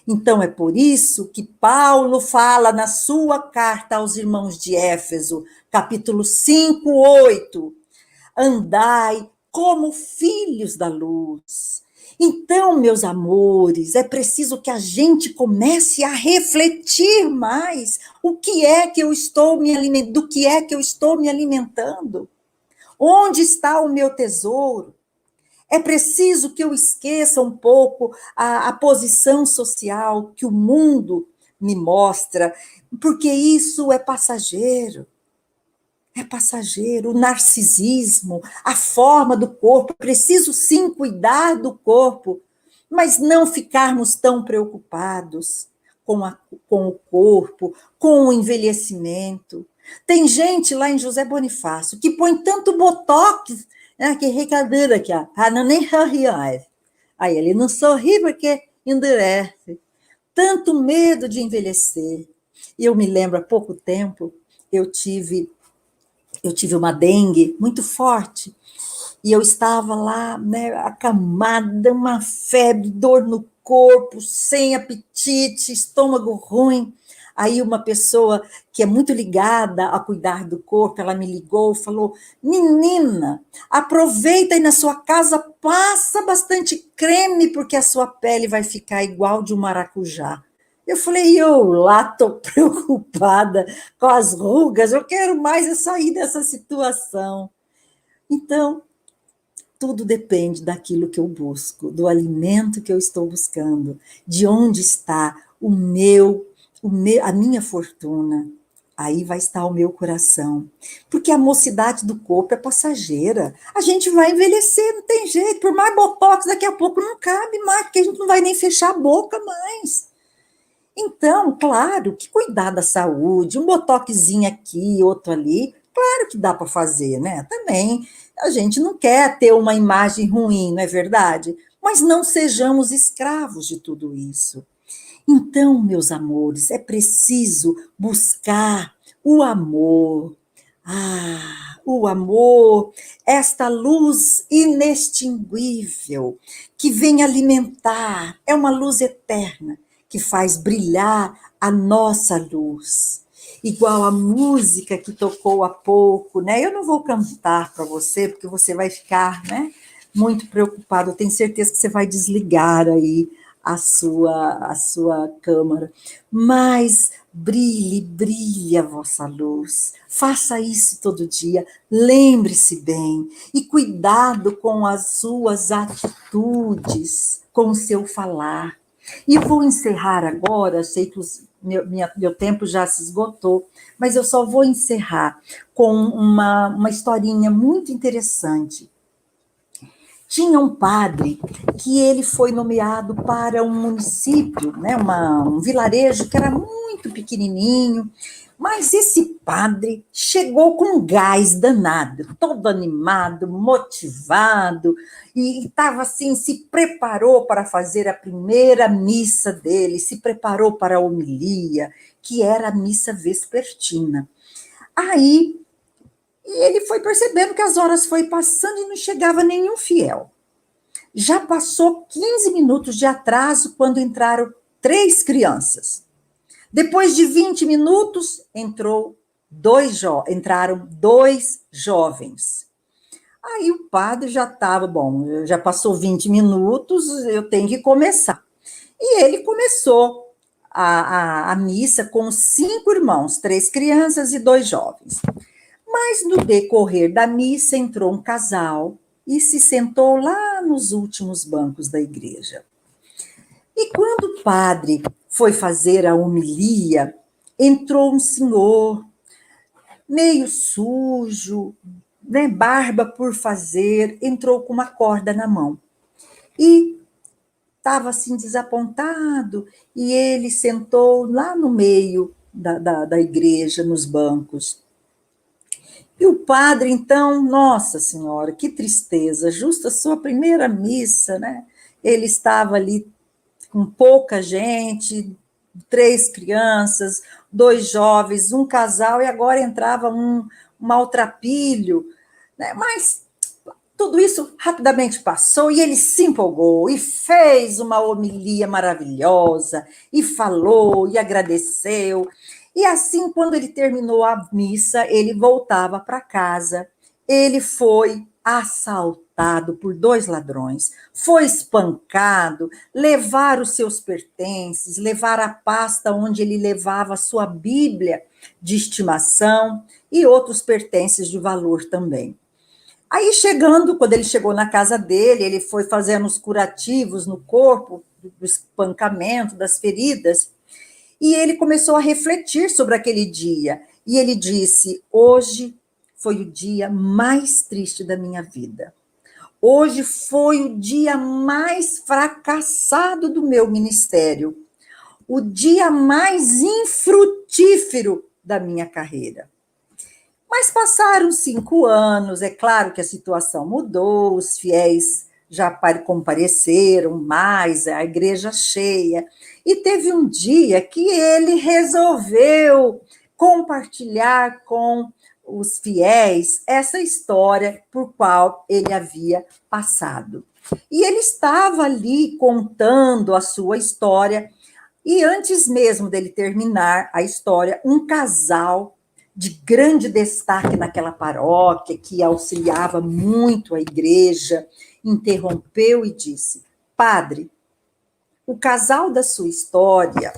Então é por isso que Paulo fala na sua carta aos irmãos de Éfeso, capítulo 5, 8, andai como filhos da luz. Então, meus amores, é preciso que a gente comece a refletir mais o que é que eu estou me alimentando, do que é que eu estou me alimentando. Onde está o meu tesouro? É preciso que eu esqueça um pouco a posição social que o mundo me mostra, porque isso é passageiro. É passageiro, o narcisismo, a forma do corpo. Preciso sim cuidar do corpo, mas não ficarmos tão preocupados com o corpo, com o envelhecimento. Tem gente lá em José Bonifácio que põe tanto botox, né, que recadeira aqui, ó. Ah, não nem sorri mais. Aí ele não sorri porque endurece. Tanto medo de envelhecer. Eu me lembro, há pouco tempo, eu tive, eu tive uma dengue muito forte, e eu estava lá, né, acamada, uma febre, dor no corpo, sem apetite, estômago ruim. Aí uma pessoa que é muito ligada a cuidar do corpo, ela me ligou, falou: menina, aproveita aí na sua casa, passa bastante creme, porque a sua pele vai ficar igual de um maracujá. Eu falei, eu lá estou preocupada com as rugas, eu quero mais é sair dessa situação. Então, tudo depende daquilo que eu busco, do alimento que eu estou buscando, de onde está a minha fortuna. Aí vai estar o meu coração. Porque a mocidade do corpo é passageira. A gente vai envelhecer, não tem jeito. Por mais botox, daqui a pouco não cabe mais, porque a gente não vai nem fechar a boca mais. Então, claro que cuidar da saúde, um botoxinho aqui, outro ali, claro que dá para fazer, né? Também a gente não quer ter uma imagem ruim, não é verdade? Mas não sejamos escravos de tudo isso. Então, meus amores, é preciso buscar o amor. Ah, o amor, esta luz inextinguível que vem alimentar, é uma luz eterna que faz brilhar a nossa luz. Igual a música que tocou há pouco, né? Eu não vou cantar para você, porque você vai ficar, né, muito preocupado. Eu tenho certeza que você vai desligar aí a sua câmara. Mas brilhe, brilhe a vossa luz. Faça isso todo dia. Lembre-se bem. E cuidado com as suas atitudes, com o seu falar. E vou encerrar agora, sei que meu tempo já se esgotou, mas eu só vou encerrar com uma historinha muito interessante. Tinha um padre que ele foi nomeado para um município, né, um vilarejo que era muito pequenininho, mas esse padre chegou com um gás danado, todo animado, motivado, e estava assim, se preparou para fazer a primeira missa dele, se preparou para a homilia, que era a missa vespertina. Aí ele foi percebendo que as horas foi passando e não chegava nenhum fiel. Já passou 15 minutos de atraso quando entraram 3 crianças. Depois de 20 minutos, entraram dois jovens. Aí o padre já estava, bom, já passou 20 minutos, eu tenho que começar. E ele começou a missa com 5 irmãos, 3 crianças e 2 jovens. Mas no decorrer da missa entrou um casal e se sentou lá nos últimos bancos da igreja. E quando o padre foi fazer a homilia, entrou um senhor, meio sujo, né, barba por fazer, entrou com uma corda na mão. E estava assim desapontado, e ele sentou lá no meio da igreja, nos bancos. E o padre, então, nossa senhora, que tristeza, justo a sua primeira missa, né? Ele estava ali com pouca gente, 3 crianças, 2 jovens, um casal, e agora entrava um maltrapilho, né? Mas tudo isso rapidamente passou e ele se empolgou e fez uma homilia maravilhosa e falou e agradeceu. E assim, quando ele terminou a missa, ele voltava para casa. Ele foi assaltado por 2 ladrões, foi espancado, levaram os seus pertences, levaram a pasta onde ele levava a sua Bíblia de estimação e outros pertences de valor também. Aí quando ele chegou na casa dele, ele foi fazendo os curativos no corpo, do espancamento, das feridas, e ele começou a refletir sobre aquele dia. E ele disse: hoje foi o dia mais triste da minha vida. Hoje foi o dia mais fracassado do meu ministério. O dia mais infrutífero da minha carreira. Mas passaram 5 anos, é claro que a situação mudou, os fiéis já compareceram mais, a igreja cheia. E teve um dia que ele resolveu compartilhar com os fiéis essa história por qual ele havia passado. E ele estava ali contando a sua história, e antes mesmo dele terminar a história, um casal de grande destaque naquela paróquia, que auxiliava muito a igreja, interrompeu e disse: Padre, o casal da sua história,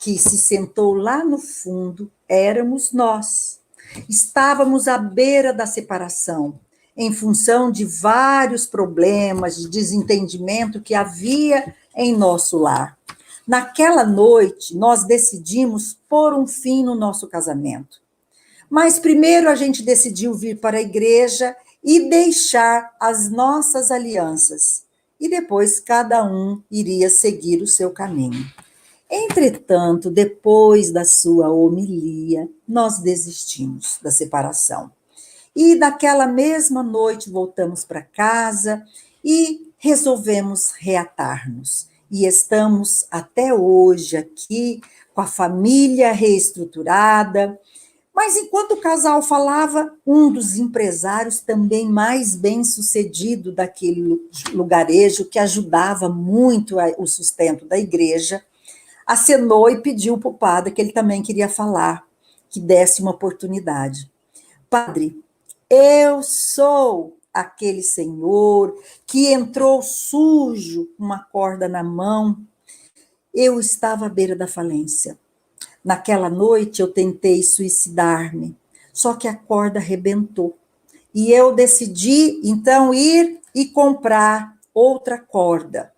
que se sentou lá no fundo, éramos nós. Estávamos à beira da separação, em função de vários problemas de desentendimento que havia em nosso lar. Naquela noite, nós decidimos pôr um fim no nosso casamento. Mas primeiro a gente decidiu vir para a igreja e deixar as nossas alianças. E depois cada um iria seguir o seu caminho. Entretanto, depois da sua homilia, nós desistimos da separação. E naquela mesma noite voltamos para casa e resolvemos reatar-nos. E estamos até hoje aqui com a família reestruturada. Mas enquanto o casal falava, um dos empresários também mais bem-sucedido daquele lugarejo, que ajudava muito o sustento da igreja, acenou e pediu para o padre que ele também queria falar, que desse uma oportunidade. Padre, eu sou aquele senhor que entrou sujo, com uma corda na mão. Eu estava à beira da falência. Naquela noite eu tentei suicidar-me, só que a corda arrebentou. E eu decidi, então, ir e comprar outra corda.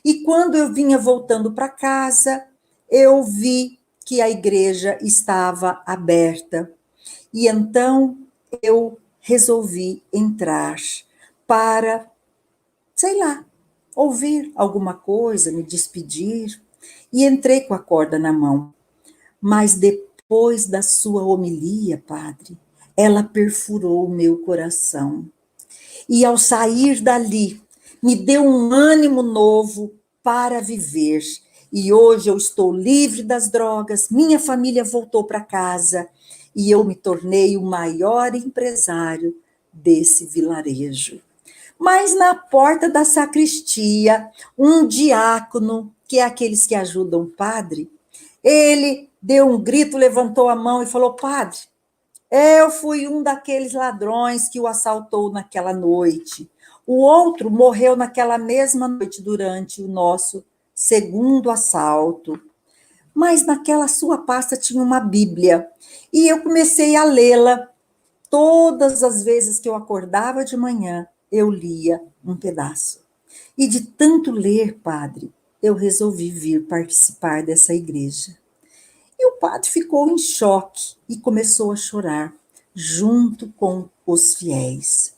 E quando eu vinha voltando para casa, eu vi que a igreja estava aberta. E então eu resolvi entrar para, sei lá, ouvir alguma coisa, me despedir. E entrei com a corda na mão. Mas depois da sua homilia, padre, ela perfurou o meu coração. E ao sair dali, me deu um ânimo novo para viver. E hoje eu estou livre das drogas, minha família voltou para casa e eu me tornei o maior empresário desse vilarejo. Mas na porta da sacristia, um diácono, que é aqueles que ajudam o padre, ele deu um grito, levantou a mão e falou: Padre, eu fui um daqueles ladrões que o assaltou naquela noite. O outro morreu naquela mesma noite durante o nosso segundo assalto. Mas naquela sua pasta tinha uma Bíblia e eu comecei a lê-la. Todas as vezes que eu acordava de manhã, eu lia um pedaço. E de tanto ler, padre, eu resolvi vir participar dessa igreja. E o padre ficou em choque e começou a chorar, junto com os fiéis.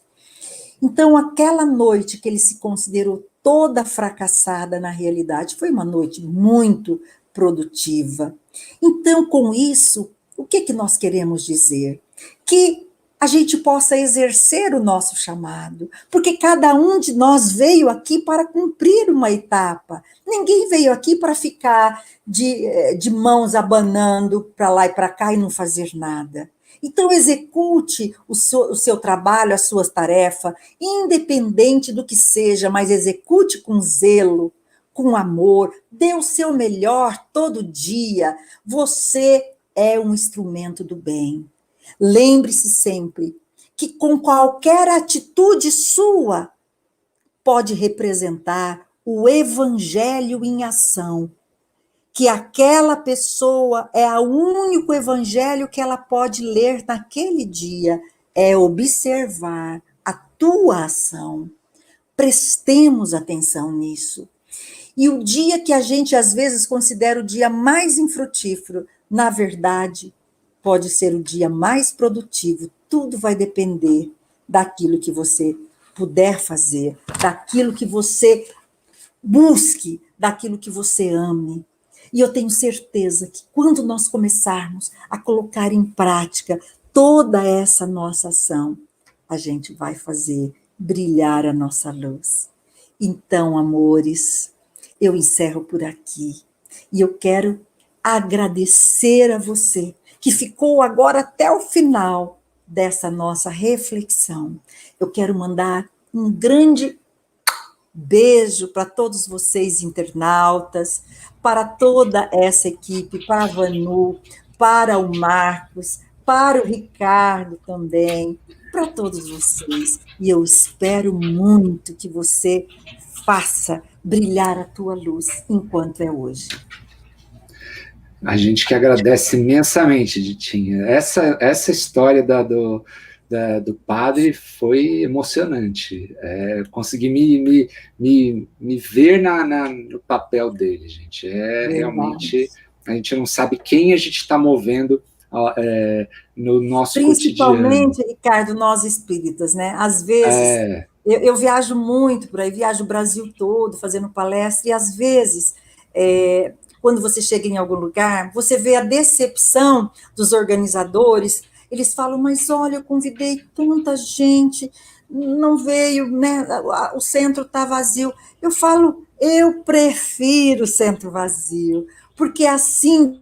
Então, aquela noite que ele se considerou toda fracassada na realidade, foi uma noite muito produtiva. Então, com isso, o que nós queremos dizer? Que a gente possa exercer o nosso chamado, porque cada um de nós veio aqui para cumprir uma etapa. Ninguém veio aqui para ficar de mãos abanando para lá e para cá e não fazer nada. Então, execute o seu trabalho, a sua tarefa, independente do que seja, mas execute com zelo, com amor, dê o seu melhor todo dia. Você é um instrumento do bem. Lembre-se sempre que com qualquer atitude sua pode representar o evangelho em ação, que aquela pessoa é o único evangelho que ela pode ler naquele dia, é observar a tua ação. Prestemos atenção nisso. E o dia que a gente às vezes considera o dia mais infrutífero, na verdade, pode ser o dia mais produtivo. Tudo vai depender daquilo que você puder fazer, daquilo que você busque, daquilo que você ame. E eu tenho certeza que quando nós começarmos a colocar em prática toda essa nossa ação, a gente vai fazer brilhar a nossa luz. Então, amores, eu encerro por aqui. E eu quero agradecer a você que ficou agora até o final dessa nossa reflexão. Eu quero mandar um grande beijo para todos vocês, internautas, para toda essa equipe, para a Vanu, para o Marcos, para o Ricardo também, para todos vocês. E eu espero muito que você faça brilhar a tua luz enquanto é hoje. A gente que agradece imensamente, Ditinha. Essa história do padre foi emocionante. Consegui me ver no papel dele, gente. Realmente, a gente não sabe quem a gente está movendo no nosso cotidiano. Principalmente, Ricardo, nós espíritas, né? Às vezes, eu viajo muito por aí, viajo o Brasil todo fazendo palestra, e às vezes, quando você chega em algum lugar, você vê a decepção dos organizadores. Eles falam, mas olha, eu convidei tanta gente, não veio, né? O centro está vazio. Eu falo, eu prefiro o centro vazio, porque assim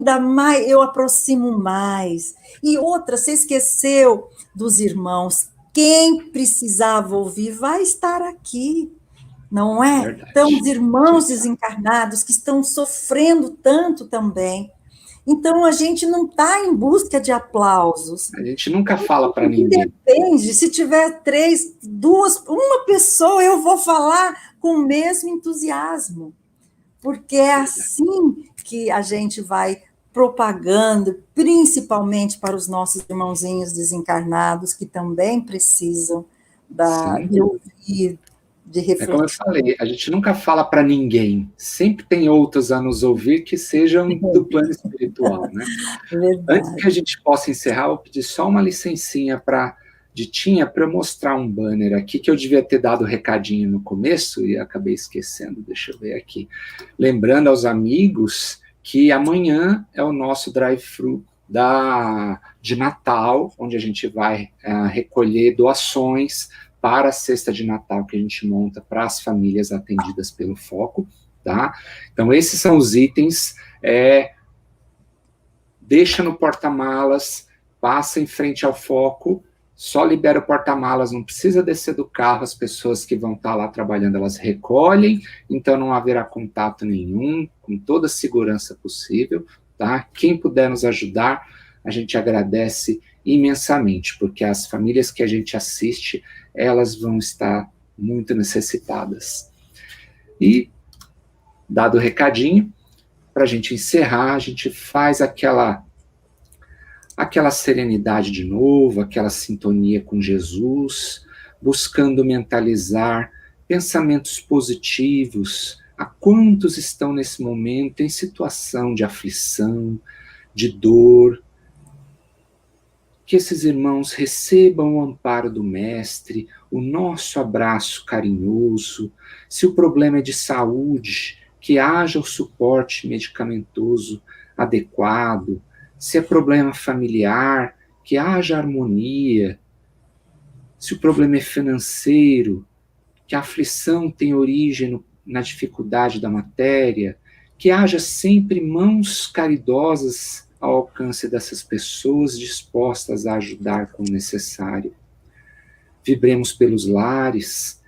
eu aproximo mais. E outra, você esqueceu dos irmãos. Quem precisava ouvir vai estar aqui, não é? Verdade. Então, os irmãos desencarnados que estão sofrendo tanto também. Então, a gente não está em busca de aplausos. A gente nunca fala para ninguém. Depende, se tiver 3, 2, uma pessoa, eu vou falar com o mesmo entusiasmo. Porque é assim que a gente vai propagando, principalmente para os nossos irmãozinhos desencarnados, que também precisam de ouvir, de refletir. Como eu falei, a gente nunca fala para ninguém, sempre tem outros a nos ouvir que sejam do plano espiritual, né? Antes que a gente possa encerrar, eu vou pedir só uma licencinha para Ditinha para eu mostrar um banner aqui que eu devia ter dado recadinho no começo e acabei esquecendo. Deixa eu ver aqui. Lembrando aos amigos que amanhã é o nosso drive-thru de Natal, onde a gente vai recolher doações para a cesta de Natal que a gente monta para as famílias atendidas pelo Foco, tá? Então, esses são os itens, deixa no porta-malas, passa em frente ao Foco, só libera o porta-malas, não precisa descer do carro, as pessoas que vão estar lá trabalhando, elas recolhem, então não haverá contato nenhum, com toda a segurança possível, tá? Quem puder nos ajudar, a gente agradece imensamente, porque as famílias que a gente assiste, elas vão estar muito necessitadas. E, dado o recadinho, para a gente encerrar, a gente faz aquela serenidade de novo, aquela sintonia com Jesus, buscando mentalizar pensamentos positivos. A quantos estão nesse momento em situação de aflição, de dor? Que esses irmãos recebam o amparo do Mestre, o nosso abraço carinhoso. Se o problema é de saúde, que haja o suporte medicamentoso adequado. Se é problema familiar, que haja harmonia. Se o problema é financeiro, que a aflição tem origem na dificuldade da matéria, que haja sempre mãos caridosas ao alcance dessas pessoas dispostas a ajudar com o necessário. Vibremos pelos lares,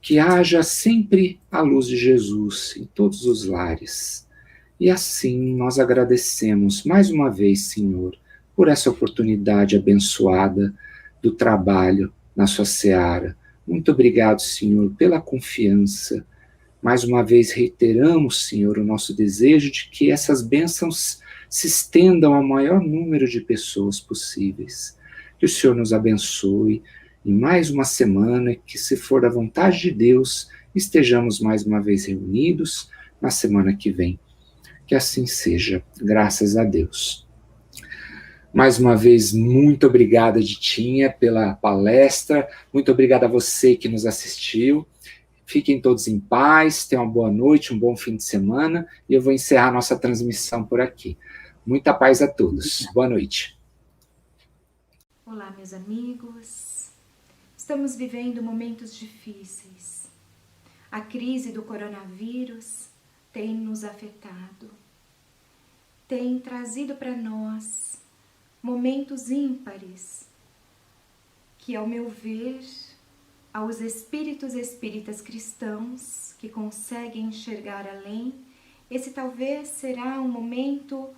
que haja sempre a luz de Jesus em todos os lares. E assim nós agradecemos mais uma vez, Senhor, por essa oportunidade abençoada do trabalho na sua seara. Muito obrigado, Senhor, pela confiança. Mais uma vez reiteramos, Senhor, o nosso desejo de que essas bênçãos se estendam ao maior número de pessoas possíveis. Que o Senhor nos abençoe em mais uma semana, que, se for da vontade de Deus, estejamos mais uma vez reunidos na semana que vem. Que assim seja, graças a Deus. Mais uma vez, muito obrigada, Ditinha, pela palestra. Muito obrigado a você que nos assistiu. Fiquem todos em paz, tenham uma boa noite, um bom fim de semana, e eu vou encerrar nossa transmissão por aqui. Muita paz a todos. Boa noite. Olá, meus amigos. Estamos vivendo momentos difíceis. A crise do coronavírus tem nos afetado, tem trazido para nós momentos ímpares que, ao meu ver, aos espíritas cristãos que conseguem enxergar além, esse talvez será um momento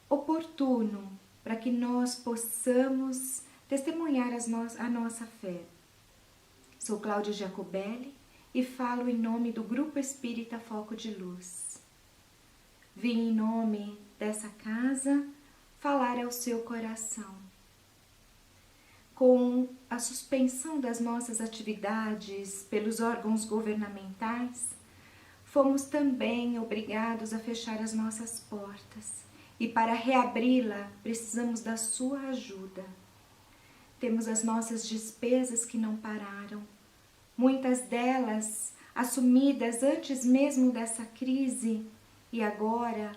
oportuno para que nós possamos testemunhar a nossa fé. Sou Cláudia Jacobelli e falo em nome do Grupo Espírita Foco de Luz. Vim em nome dessa casa falar ao seu coração. Com a suspensão das nossas atividades pelos órgãos governamentais, fomos também obrigados a fechar as nossas portas e para reabri-la precisamos da sua ajuda. Temos as nossas despesas que não pararam, muitas delas assumidas antes mesmo dessa crise e agora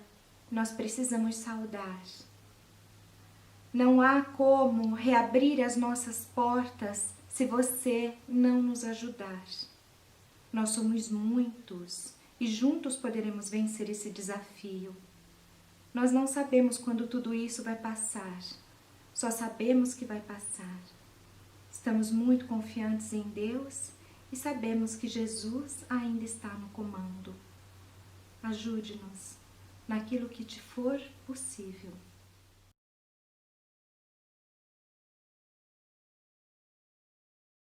nós precisamos saldar. Não há como reabrir as nossas portas se você não nos ajudar. Nós somos muitos e juntos poderemos vencer esse desafio. Nós não sabemos quando tudo isso vai passar, só sabemos que vai passar. Estamos muito confiantes em Deus e sabemos que Jesus ainda está no comando. Ajude-nos naquilo que te for possível.